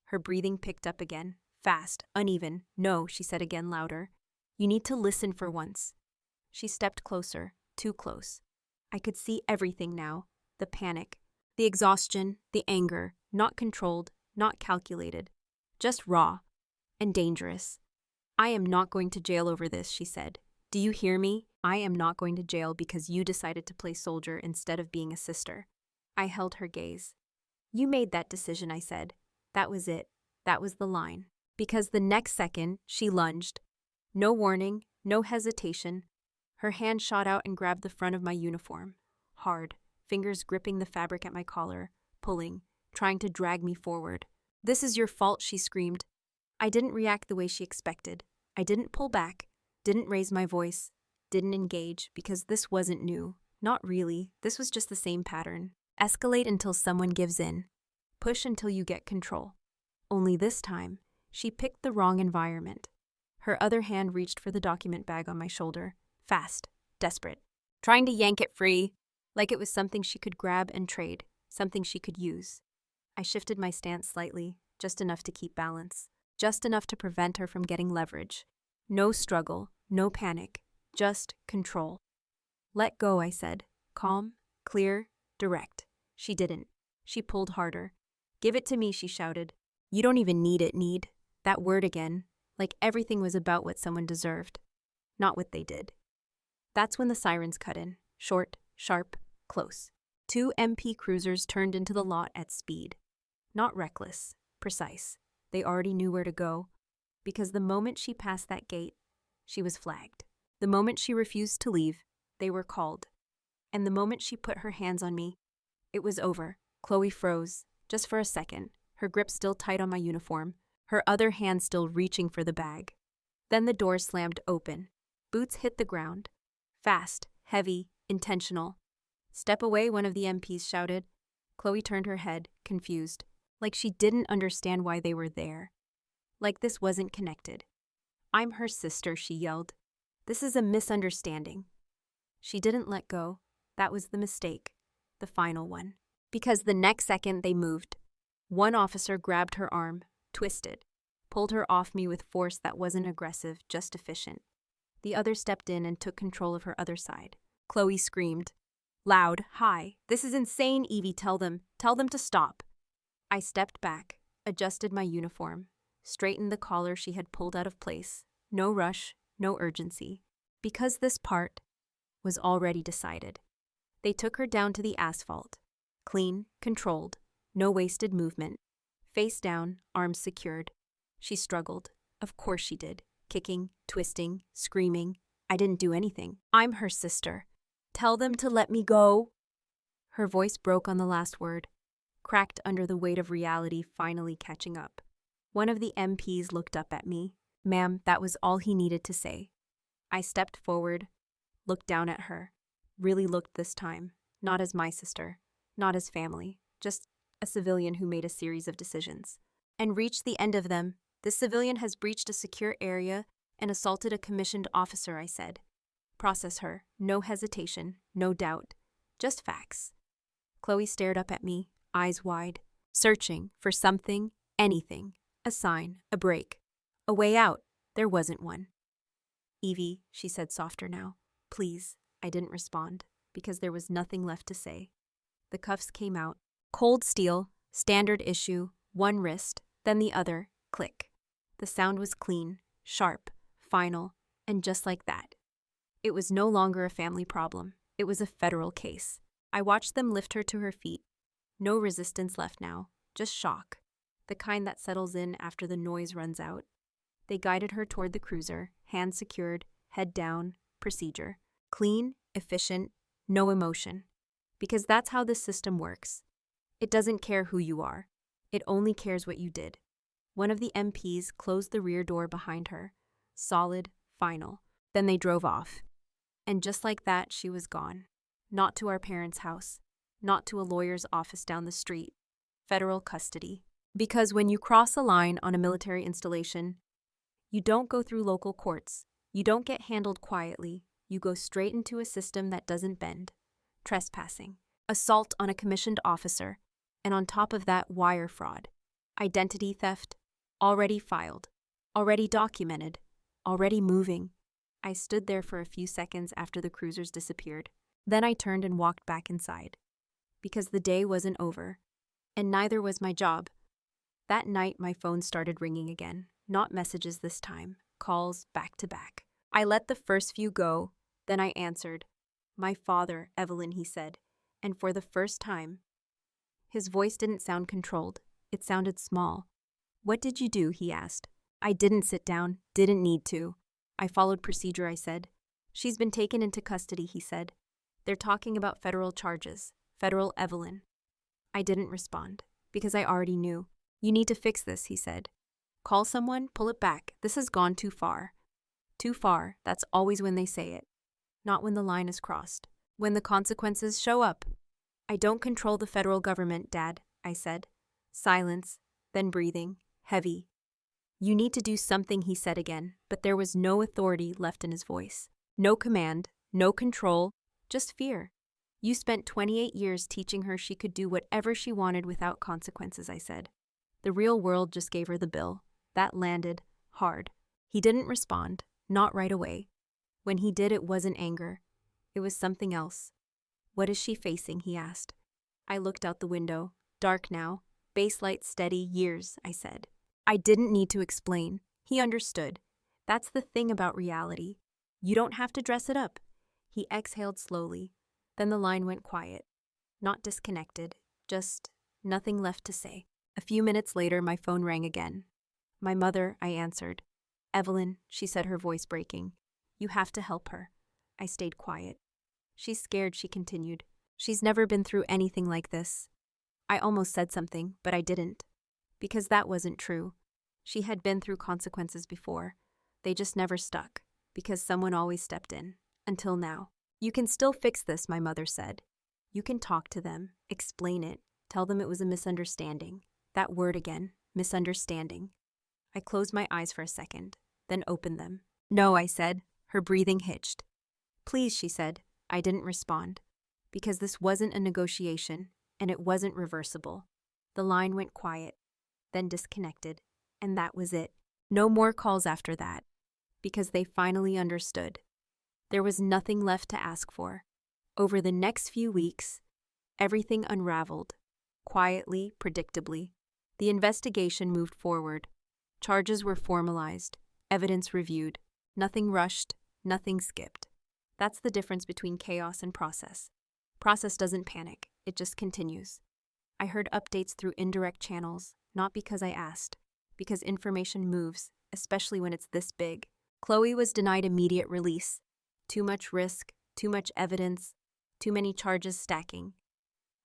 Her breathing picked up again, fast, uneven. No, she said again, louder. You need to listen for once. She stepped closer, too close. I could see everything now, the panic, the exhaustion, the anger, not controlled, not calculated, just raw and dangerous. I am not going to jail over this, she said. Do you hear me? I am not going to jail because you decided to play soldier instead of being a sister. I held her gaze. You made that decision, I said. That was it. That was the line. Because the next second, she lunged. No warning, no hesitation. Her hand shot out and grabbed the front of my uniform. Hard, fingers gripping the fabric at my collar, pulling, trying to drag me forward. This is your fault, she screamed. I didn't react the way she expected. I didn't pull back, didn't raise my voice, didn't engage, because this wasn't new. Not really. This was just the same pattern. Escalate until someone gives in. Push until you get control. Only this time, she picked the wrong environment. Her other hand reached for the document bag on my shoulder. Fast, desperate, trying to yank it free, like it was something she could grab and trade, something she could use. I shifted my stance slightly, just enough to keep balance, just enough to prevent her from getting leverage. No struggle, no panic, just control. Let go, I said. Calm, clear, direct. She didn't. She pulled harder. Give it to me, she shouted. You don't even need it, need. That word again, like everything was about what someone deserved, not what they did. That's when the sirens cut in, short, sharp, close. 2 MP cruisers turned into the lot at speed. Not reckless, precise. They already knew where to go, because the moment she passed that gate, she was flagged. The moment she refused to leave, they were called. And the moment she put her hands on me, it was over. Chloe froze, just for a second, her grip still tight on my uniform, her other hand still reaching for the bag. Then the door slammed open. Boots hit the ground. Fast, heavy, intentional. "Step away," one of the MPs shouted. Chloe turned her head, confused, like she didn't understand why they were there. Like this wasn't connected. "I'm her sister," she yelled. "This is a misunderstanding." She didn't let go. That was the mistake. The final one. Because the next second they moved. One officer grabbed her arm, twisted, pulled her off me with force that wasn't aggressive, just efficient. The other stepped in and took control of her other side. Chloe screamed. Loud, high. "This is insane, Evie, tell them to stop." I stepped back, adjusted my uniform, straightened the collar she had pulled out of place. No rush, no urgency. Because this part was already decided. They took her down to the asphalt. Clean, controlled, no wasted movement. Face down, arms secured. She struggled. Of course she did. Kicking, twisting, screaming. I didn't do anything. "I'm her sister. Tell them to let me go." Her voice broke on the last word, cracked under the weight of reality finally catching up. One of the MPs looked up at me. "Ma'am," that was all he needed to say. I stepped forward, looked down at her. Really looked this time. Not as my sister, not as family, just a civilian who made a series of decisions. And reached the end of them. "This civilian has breached a secure area and assaulted a commissioned officer," I said. "Process her. No hesitation, no doubt. Just facts." Chloe stared up at me, eyes wide, searching for something, anything. A sign, a break, a way out. There wasn't one. "Evie," she said softer now. "Please." I didn't respond, because there was nothing left to say. The cuffs came out. Cold steel, standard issue, one wrist, then the other, click. The sound was clean, sharp, final, and just like that. It was no longer a family problem. It was a federal case. I watched them lift her to her feet. No resistance left now, just shock. The kind that settles in after the noise runs out. They guided her toward the cruiser, hands secured, head down, procedure. Clean, efficient, no emotion. Because that's how this system works. It doesn't care who you are. It only cares what you did. One of the MPs closed the rear door behind her. Solid, final. Then they drove off. And just like that, she was gone. Not to our parents' house. Not to a lawyer's office down the street. Federal custody. Because when you cross a line on a military installation, you don't go through local courts. You don't get handled quietly. You go straight into a system that doesn't bend. Trespassing. Assault on a commissioned officer. And on top of that, wire fraud. Identity theft. Already filed. Already documented. Already moving. I stood there for a few seconds after the cruisers disappeared. Then I turned and walked back inside. Because the day wasn't over. And neither was my job. That night, my phone started ringing again. Not messages this time. Calls back to back. I let the first few go. Then I answered. "My father, Evelyn," he said. And for the first time, his voice didn't sound controlled. It sounded small. "What did you do?" he asked. "I didn't sit down. Didn't need to. I followed procedure," I said. "She's been taken into custody," he said. "They're talking about federal charges. Federal Evelyn." I didn't respond, because I already knew. "You need to fix this," he said. "Call someone, pull it back. This has gone too far." Too far, that's always when they say it. Not when the line is crossed. When the consequences show up. "I don't control the federal government, Dad," I said. Silence, then breathing, heavy. "You need to do something," he said again, but there was no authority left in his voice. No command, no control, just fear. "You spent 28 years teaching her she could do whatever she wanted without consequences," I said. The real world just gave her the bill. That landed hard. He didn't respond, not right away. When he did, it wasn't anger. It was something else. "What is she facing?" he asked. I looked out the window. Dark now. Base light steady, years, I said. I didn't need to explain. He understood. That's the thing about reality. You don't have to dress it up. He exhaled slowly. Then the line went quiet. Not disconnected. Just nothing left to say. A few minutes later, my phone rang again. "My mother," I answered. "Evelyn," she said, her voice breaking. "You have to help her." I stayed quiet. "She's scared," she continued. "She's never been through anything like this." I almost said something, but I didn't. Because that wasn't true. She had been through consequences before. They just never stuck, because someone always stepped in. Until now. You can still fix this, my mother said. You can talk to them, explain it, tell them it was a misunderstanding. That word again, misunderstanding. I closed my eyes for a second, then opened them. No, I said. Her breathing hitched. Please, she said. I didn't respond. Because this wasn't a negotiation, and it wasn't reversible. The line went quiet, then disconnected, and that was it. No more calls after that, because they finally understood. There was nothing left to ask for. Over the next few weeks, everything unraveled. Quietly, predictably, the investigation moved forward. Charges were formalized, evidence reviewed. Nothing rushed, nothing skipped. That's the difference between chaos and process. Process doesn't panic, it just continues. I heard updates through indirect channels, not because I asked, because information moves, especially when it's this big. Chloe was denied immediate release. Too much risk, too much evidence, too many charges stacking.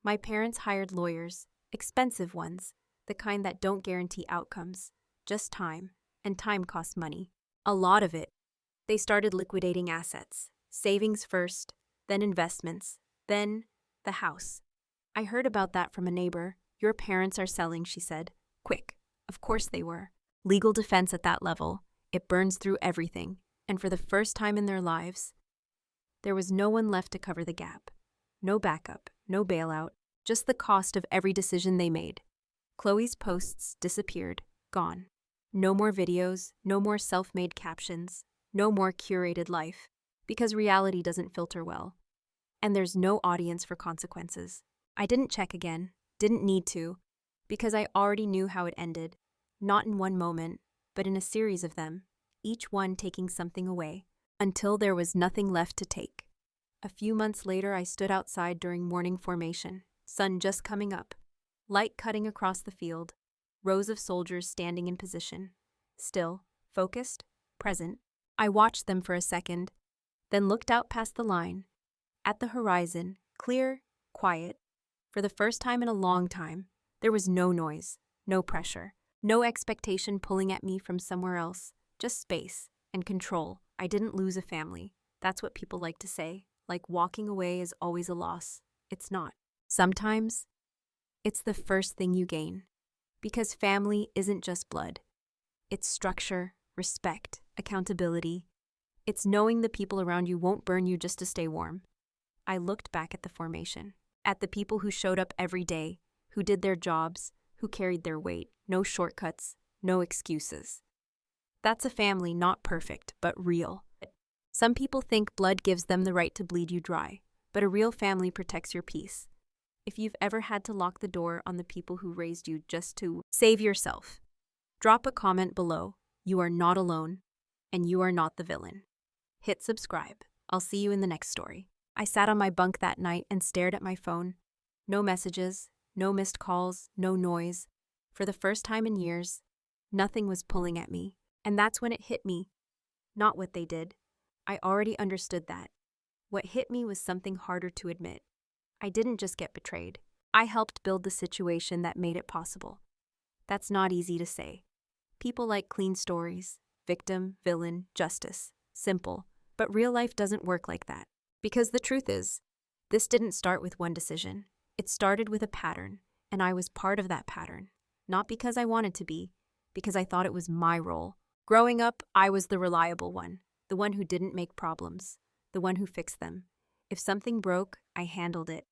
My parents hired lawyers, expensive ones, the kind that don't guarantee outcomes, just time, and time costs money. A lot of it. They started liquidating assets, savings first, then investments, then the house. I heard about that from a neighbor. Your parents are selling, she said. Quick. Of course they were. Legal defense at that level. It burns through everything. And for the first time in their lives, there was no one left to cover the gap. No backup, no bailout, just the cost of every decision they made. Chloe's posts disappeared, gone. No more videos, no more self-made captions, no more curated life, because reality doesn't filter well. And there's no audience for consequences. I didn't check again, didn't need to, because I already knew how it ended. Not in one moment, but in a series of them, each one taking something away, until there was nothing left to take. A few months later, I stood outside during morning formation, sun just coming up, light cutting across the field, rows of soldiers standing in position. Still, focused, present. I watched them for a second, then looked out past the line. At the horizon, clear, quiet. For the first time in a long time, there was no noise, no pressure, no expectation pulling at me from somewhere else, just space and control. I didn't lose a family. That's what people like to say, like walking away is always a loss. It's not. Sometimes, it's the first thing you gain. Because family isn't just blood. It's structure, respect, accountability. It's knowing the people around you won't burn you just to stay warm. I looked back at the formation, at the people who showed up every day, who did their jobs, who carried their weight. No shortcuts, no excuses. That's a family not perfect, but real. Some people think blood gives them the right to bleed you dry, but a real family protects your peace. If you've ever had to lock the door on the people who raised you just to save yourself, drop a comment below. You are not alone, and you are not the villain. Hit subscribe. I'll see you in the next story. I sat on my bunk that night and stared at my phone. No messages, no missed calls, no noise. For the first time in years, nothing was pulling at me. And that's when it hit me. Not what they did. I already understood that. What hit me was something harder to admit. I didn't just get betrayed. I helped build the situation that made it possible. That's not easy to say. People like clean stories, victim, villain, justice. Simple. But real life doesn't work like that. Because the truth is, this didn't start with one decision. It started with a pattern, and I was part of that pattern. Not because I wanted to be, because I thought it was my role. Growing up, I was the reliable one, the one who didn't make problems, the one who fixed them. If something broke, I handled it.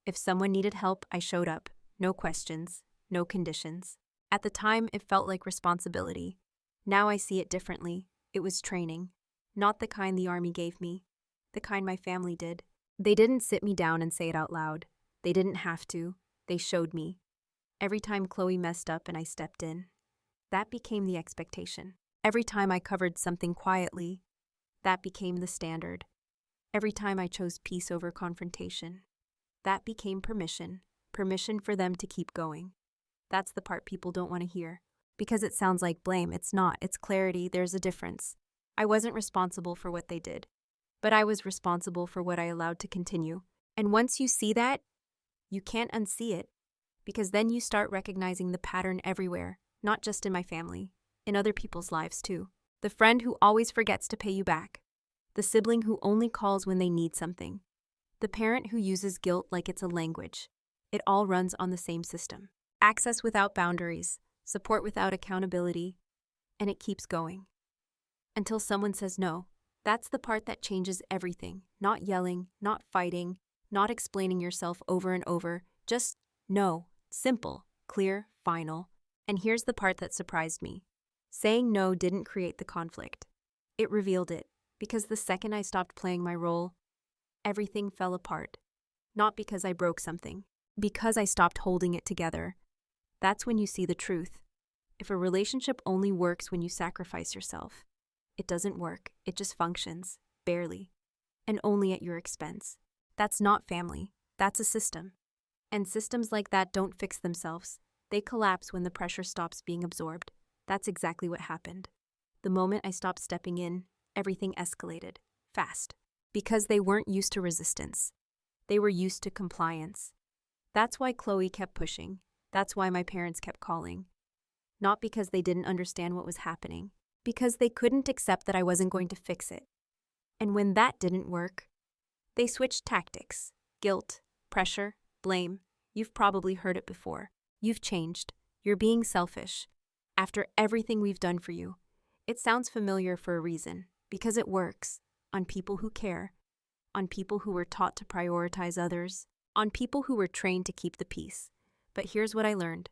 If someone needed help, I showed up. No questions, no conditions. At the time, it felt like responsibility. Now I see it differently. It was training. Not the kind the army gave me, the kind my family did. They didn't sit me down and say it out loud. They didn't have to. They showed me. Every time Chloe messed up and I stepped in, that became the expectation. Every time I covered something quietly, that became the standard. Every time I chose peace over confrontation, that became permission. Permission for them to keep going. That's the part people don't want to hear. Because it sounds like blame. It's not. It's clarity. There's a difference. I wasn't responsible for what they did, but I was responsible for what I allowed to continue. And once you see that, you can't unsee it, because then you start recognizing the pattern everywhere, not just in my family, in other people's lives too. The friend who always forgets to pay you back. The sibling who only calls when they need something. The parent who uses guilt like it's a language. It all runs on the same system. Access without boundaries, support without accountability, and it keeps going. Until someone says no. That's the part that changes everything. Not yelling, not fighting, not explaining yourself over and over. Just no. Simple, clear, final. And here's the part that surprised me. Saying no didn't create the conflict. It revealed it, because the second I stopped playing my role, everything fell apart. Not because I broke something, because I stopped holding it together. That's when you see the truth. If a relationship only works when you sacrifice yourself, it doesn't work. It just functions, barely, and only at your expense. That's not family. That's a system. And systems like that don't fix themselves. They collapse when the pressure stops being absorbed. That's exactly what happened. The moment I stopped stepping in, everything escalated, fast. Because they weren't used to resistance. They were used to compliance. That's why Chloe kept pushing. That's why my parents kept calling. Not because they didn't understand what was happening. Because they couldn't accept that I wasn't going to fix it. And when that didn't work, they switched tactics. Guilt, pressure, blame. You've probably heard it before. You've changed. You're being selfish. After everything we've done for you. It sounds familiar for a reason. Because it works. On people who care. On people who were taught to prioritize others. On people who were trained to keep the peace. But here's what I learned.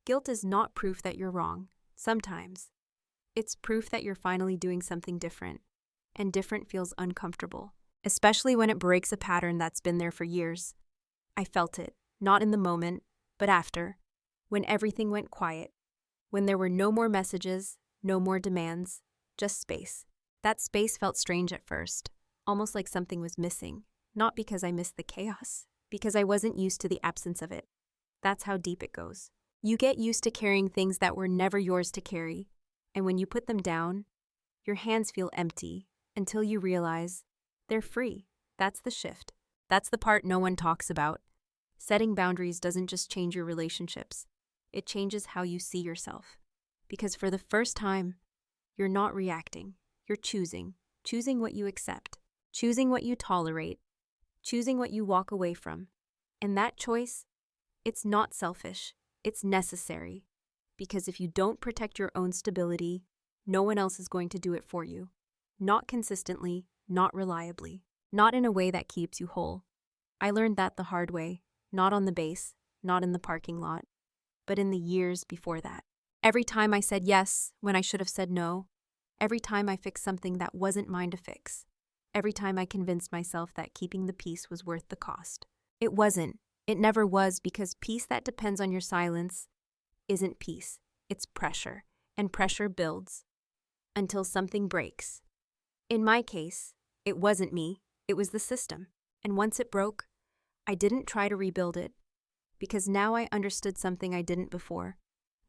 Guilt is not proof that you're wrong. Sometimes. It's proof that you're finally doing something different. And different feels uncomfortable. Especially when it breaks a pattern that's been there for years. I felt it. Not in the moment, but after. When everything went quiet. When there were no more messages, no more demands, just space. That space felt strange at first, almost like something was missing. Not because I missed the chaos, because I wasn't used to the absence of it. That's how deep it goes. You get used to carrying things that were never yours to carry, and when you put them down, your hands feel empty until you realize they're free. That's the shift. That's the part no one talks about. Setting boundaries doesn't just change your relationships. It changes how you see yourself. Because for the first time, you're not reacting. You're choosing. Choosing what you accept. Choosing what you tolerate. Choosing what you walk away from. And that choice, it's not selfish. It's necessary. Because if you don't protect your own stability, no one else is going to do it for you. Not consistently, not reliably, not in a way that keeps you whole. I learned that the hard way, not on the base, not in the parking lot, but in the years before that. Every time I said yes when I should have said no, every time I fixed something that wasn't mine to fix, every time I convinced myself that keeping the peace was worth the cost. It wasn't. It never was, because peace that depends on your silence isn't peace. It's pressure, and pressure builds until something breaks. In my case, it wasn't me, it was the system. And once it broke, I didn't try to rebuild it, because now I understood something I didn't before.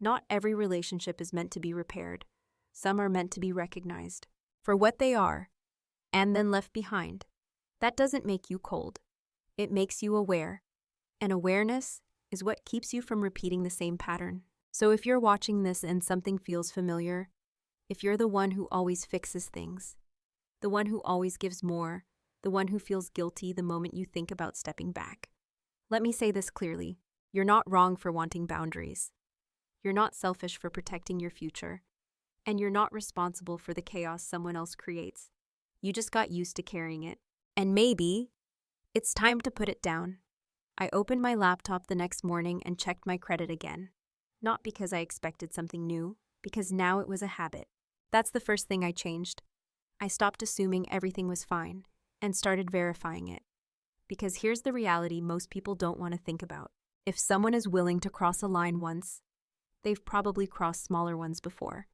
Not every relationship is meant to be repaired. Some are meant to be recognized for what they are, and then left behind. That doesn't make you cold. It makes you aware. And awareness is what keeps you from repeating the same pattern. So if you're watching this and something feels familiar, if you're the one who always fixes things, the one who always gives more, the one who feels guilty the moment you think about stepping back, let me say this clearly. You're not wrong for wanting boundaries. You're not selfish for protecting your future. And you're not responsible for the chaos someone else creates. You just got used to carrying it. And maybe it's time to put it down. I opened my laptop the next morning and checked my credit again. Not because I expected something new, because now it was a habit. That's the first thing I changed. I stopped assuming everything was fine and started verifying it. Because here's the reality most people don't want to think about. If someone is willing to cross a line once, they've probably crossed smaller ones before.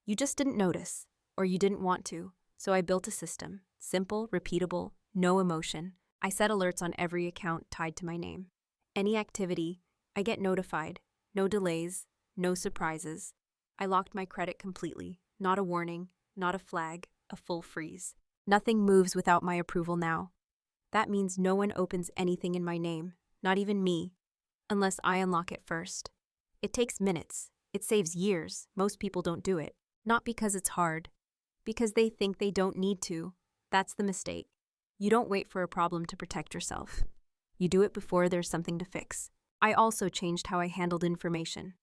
You just didn't notice, or you didn't want to, so I built a system. Simple, repeatable, no emotion. I set alerts on every account tied to my name. Any activity, I get notified. No delays, no surprises. I locked my credit completely. Not a warning, not a flag, a full freeze. Nothing moves without my approval now. That means no one opens anything in my name, not even me, unless I unlock it first. It takes minutes, It saves years. Most people don't do it. Not because it's hard, because they think they don't need to. That's the mistake. You don't wait for a problem to protect yourself. You do it before there's something to fix. I also changed how I handled information.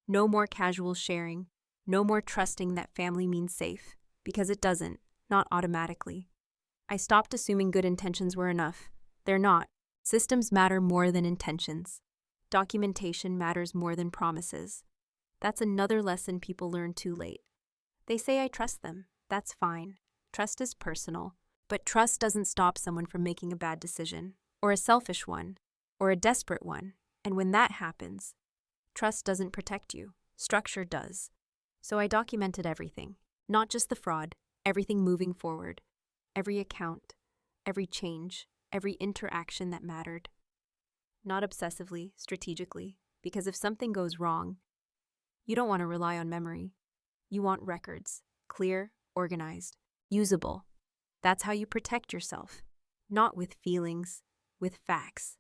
No more casual sharing. No more trusting that family means safe, because it doesn't, not automatically. I stopped assuming good intentions were enough. They're not. Systems matter more than intentions. Documentation matters more than promises. That's another lesson people learn too late. They say I trust them. That's fine. Trust is personal. But trust doesn't stop someone from making a bad decision, or a selfish one, or a desperate one. And when that happens, trust doesn't protect you. Structure does. So I documented everything. Not just the fraud, everything moving forward. Every account, every change, every interaction that mattered. Not obsessively, strategically, because if something goes wrong, you don't want to rely on memory. You want records, clear, organized, usable. That's how you protect yourself, not with feelings, with facts.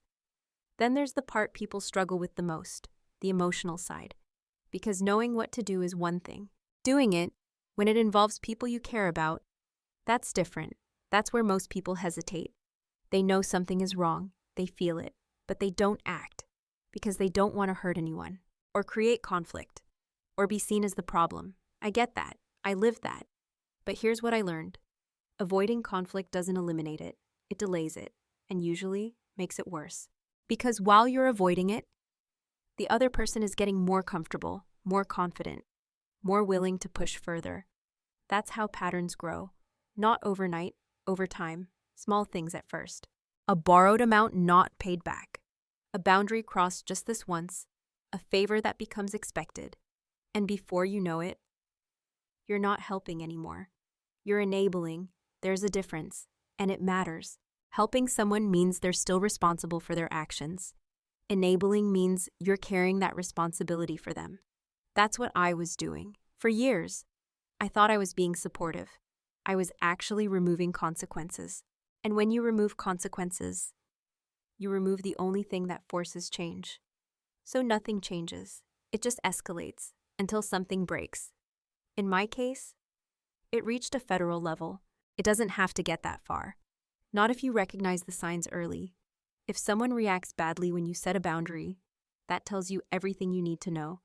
Then there's the part people struggle with the most, the emotional side. Because knowing what to do is one thing. Doing it, when it involves people you care about, that's different. That's where most people hesitate. They know something is wrong, they feel it, but they don't act because they don't want to hurt anyone or create conflict or be seen as the problem. I get that. I lived that. But here's what I learned. Avoiding conflict doesn't eliminate it. It delays it, and usually makes it worse. Because while you're avoiding it, the other person is getting more comfortable, more confident, more willing to push further. That's how patterns grow. Not overnight, over time, small things at first. A borrowed amount not paid back. A boundary crossed just this once. A favor that becomes expected. And before you know it, you're not helping anymore. You're enabling. There's a difference, and it matters. Helping someone means they're still responsible for their actions. Enabling means you're carrying that responsibility for them. That's what I was doing. For years, I thought I was being supportive. I was actually removing consequences. And when you remove consequences, you remove the only thing that forces change. So nothing changes. It just escalates until something breaks. In my case, it reached a federal level. It doesn't have to get that far. Not if you recognize the signs early. If someone reacts badly when you set a boundary, that tells you everything you need to know.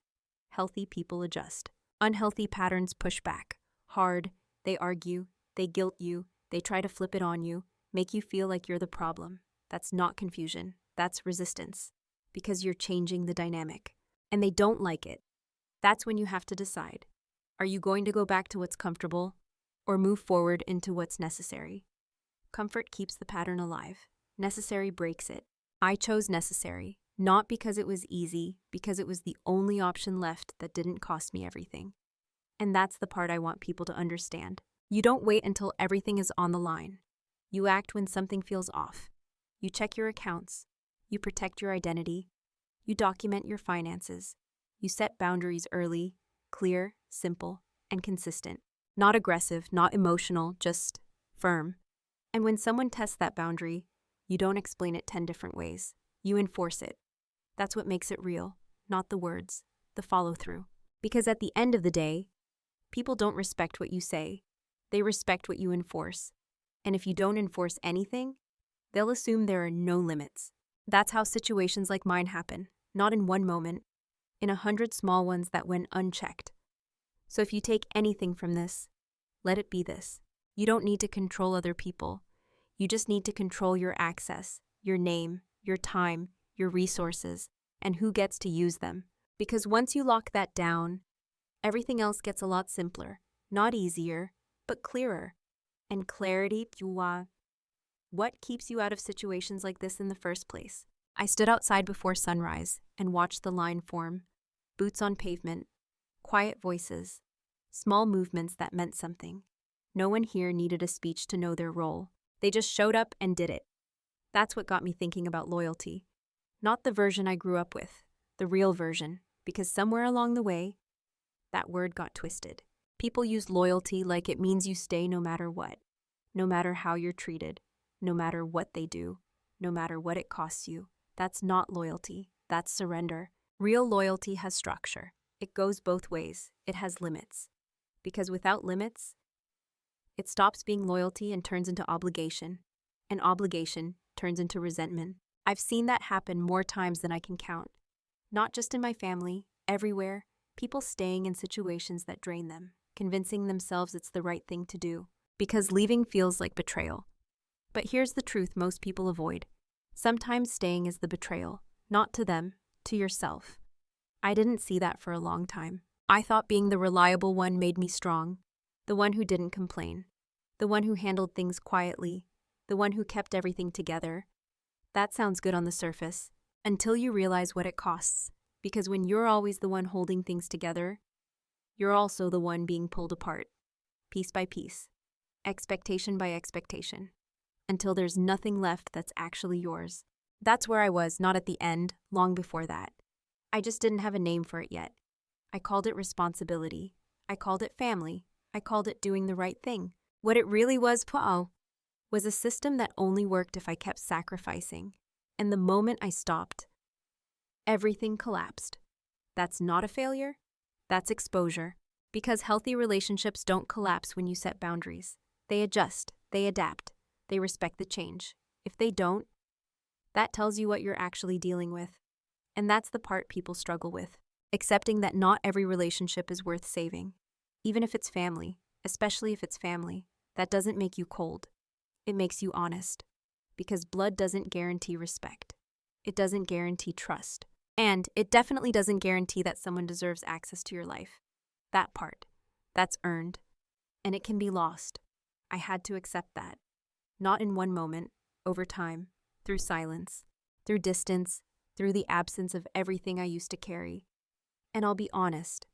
Healthy people adjust. Unhealthy patterns push back. Hard, they argue, they guilt you, they try to flip it on you, make you feel like you're the problem. That's not confusion. That's resistance. Because you're changing the dynamic. And they don't like it. That's when you have to decide. Are you going to go back to what's comfortable or move forward into what's necessary? Comfort keeps the pattern alive. Necessary breaks it. I chose necessary, not because it was easy, because it was the only option left that didn't cost me everything. And that's the part I want people to understand. You don't wait until everything is on the line. You act when something feels off. You check your accounts. You protect your identity. You document your finances. You set boundaries early, clear, simple, and consistent. Not aggressive, not emotional, just firm. And when someone tests that boundary, you don't explain it 10 different ways. You enforce it. That's what makes it real, not the words, the follow-through. Because at the end of the day, people don't respect what you say. They respect what you enforce. And if you don't enforce anything, they'll assume there are no limits. That's how situations like mine happen, not in one moment, in 100 small ones that went unchecked. So if you take anything from this, let it be this. You don't need to control other people. You just need to control your access, your name, your time, your resources, and who gets to use them. Because once you lock that down, everything else gets a lot simpler. Not easier, but clearer. And clarity, what keeps you out of situations like this in the first place? I stood outside before sunrise and watched the line form. Boots on pavement, quiet voices, small movements that meant something. No one here needed a speech to know their role. They just showed up and did it. That's what got me thinking about loyalty. Not the version I grew up with, the real version, because somewhere along the way, that word got twisted. People use loyalty like it means you stay no matter what, no matter how you're treated, no matter what they do, no matter what it costs you. That's not loyalty. That's surrender. Real loyalty has structure. It goes both ways. It has limits. Because without limits, it stops being loyalty and turns into obligation. And obligation turns into resentment. I've seen that happen more times than I can count. Not just in my family, everywhere, people staying in situations that drain them, convincing themselves it's the right thing to do. Because leaving feels like betrayal. But here's the truth most people avoid. Sometimes staying is the betrayal, not to them, to yourself. I didn't see that for a long time. I thought being the reliable one made me strong, the one who didn't complain, the one who handled things quietly, the one who kept everything together. That sounds good on the surface, until you realize what it costs. Because when you're always the one holding things together, you're also the one being pulled apart, piece by piece, expectation by expectation, until there's nothing left that's actually yours. That's where I was, not at the end, long before that. I just didn't have a name for it yet. I called it responsibility. I called it family. I called it doing the right thing. What it really was, was a system that only worked if I kept sacrificing. And the moment I stopped, everything collapsed. That's not a failure. That's exposure. Because healthy relationships don't collapse when you set boundaries. They adjust. They adapt. They respect the change. If they don't, that tells you what you're actually dealing with. And that's the part people struggle with. Accepting that not every relationship is worth saving. Even if it's family, especially if it's family, that doesn't make you cold. It makes you honest. Because blood doesn't guarantee respect. It doesn't guarantee trust. And it definitely doesn't guarantee that someone deserves access to your life. That part, that's earned. And it can be lost. I had to accept that. Not in one moment, over time, through silence, through distance, through the absence of everything I used to carry. And I'll be honest.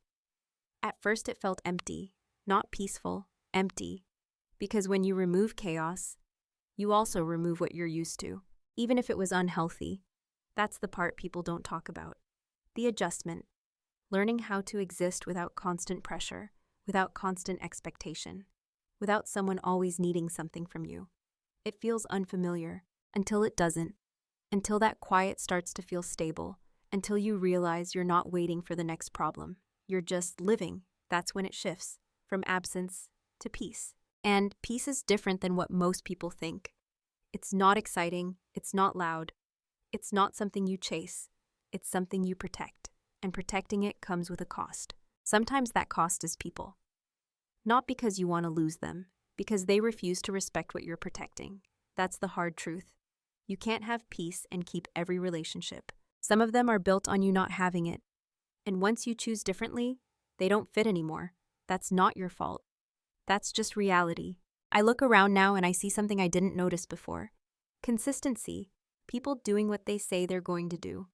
At first it felt empty, not peaceful, empty. Because when you remove chaos, you also remove what you're used to, even if it was unhealthy. That's the part people don't talk about. The adjustment. Learning how to exist without constant pressure, without constant expectation, without someone always needing something from you. It feels unfamiliar, until it doesn't, until that quiet starts to feel stable, until you realize you're not waiting for the next problem. You're just living. That's when it shifts, from absence to peace. And peace is different than what most people think. It's not exciting, it's not loud, it's not something you chase, it's something you protect. And protecting it comes with a cost. Sometimes that cost is people. Not because you want to lose them, because they refuse to respect what you're protecting. That's the hard truth. You can't have peace and keep every relationship. Some of them are built on you not having it. And once you choose differently, they don't fit anymore. That's not your fault. That's just reality. I look around now and I see something I didn't notice before. Consistency. People doing what they say they're going to do.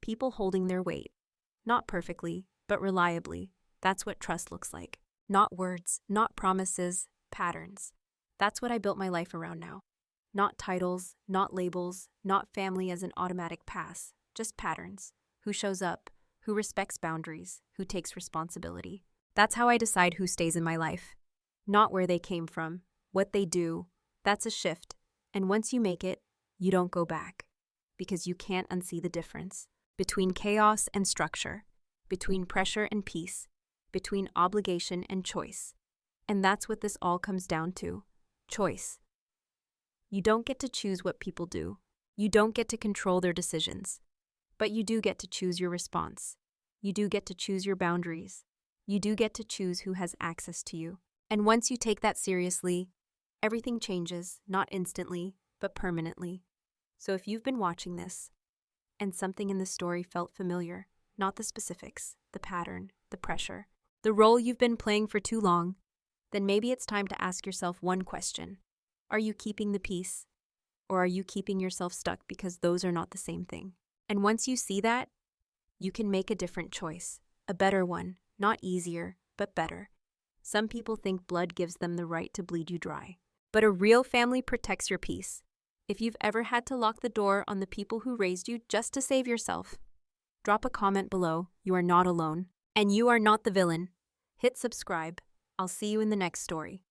People holding their weight. Not perfectly, but reliably. That's what trust looks like. Not words, not promises, patterns. That's what I built my life around now. Not titles, not labels, not family as an automatic pass. Just patterns. Who shows up, who respects boundaries, who takes responsibility. That's how I decide who stays in my life. Not where they came from, what they do. That's a shift. And once you make it, you don't go back. Because you can't unsee the difference. Between chaos and structure. Between pressure and peace. Between obligation and choice. And that's what this all comes down to. Choice. You don't get to choose what people do. You don't get to control their decisions. But you do get to choose your response. You do get to choose your boundaries. You do get to choose who has access to you. And once you take that seriously, everything changes, not instantly, but permanently. So if you've been watching this, and something in the story felt familiar, not the specifics, the pattern, the pressure, the role you've been playing for too long, then maybe it's time to ask yourself one question. Are you keeping the peace? Or are you keeping yourself stuck because those are not the same thing? And once you see that, you can make a different choice, a better one, not easier, but better. Some people think blood gives them the right to bleed you dry. But a real family protects your peace. If you've ever had to lock the door on the people who raised you just to save yourself, drop a comment below. You are not alone. And you are not the villain. Hit subscribe. I'll see you in the next story.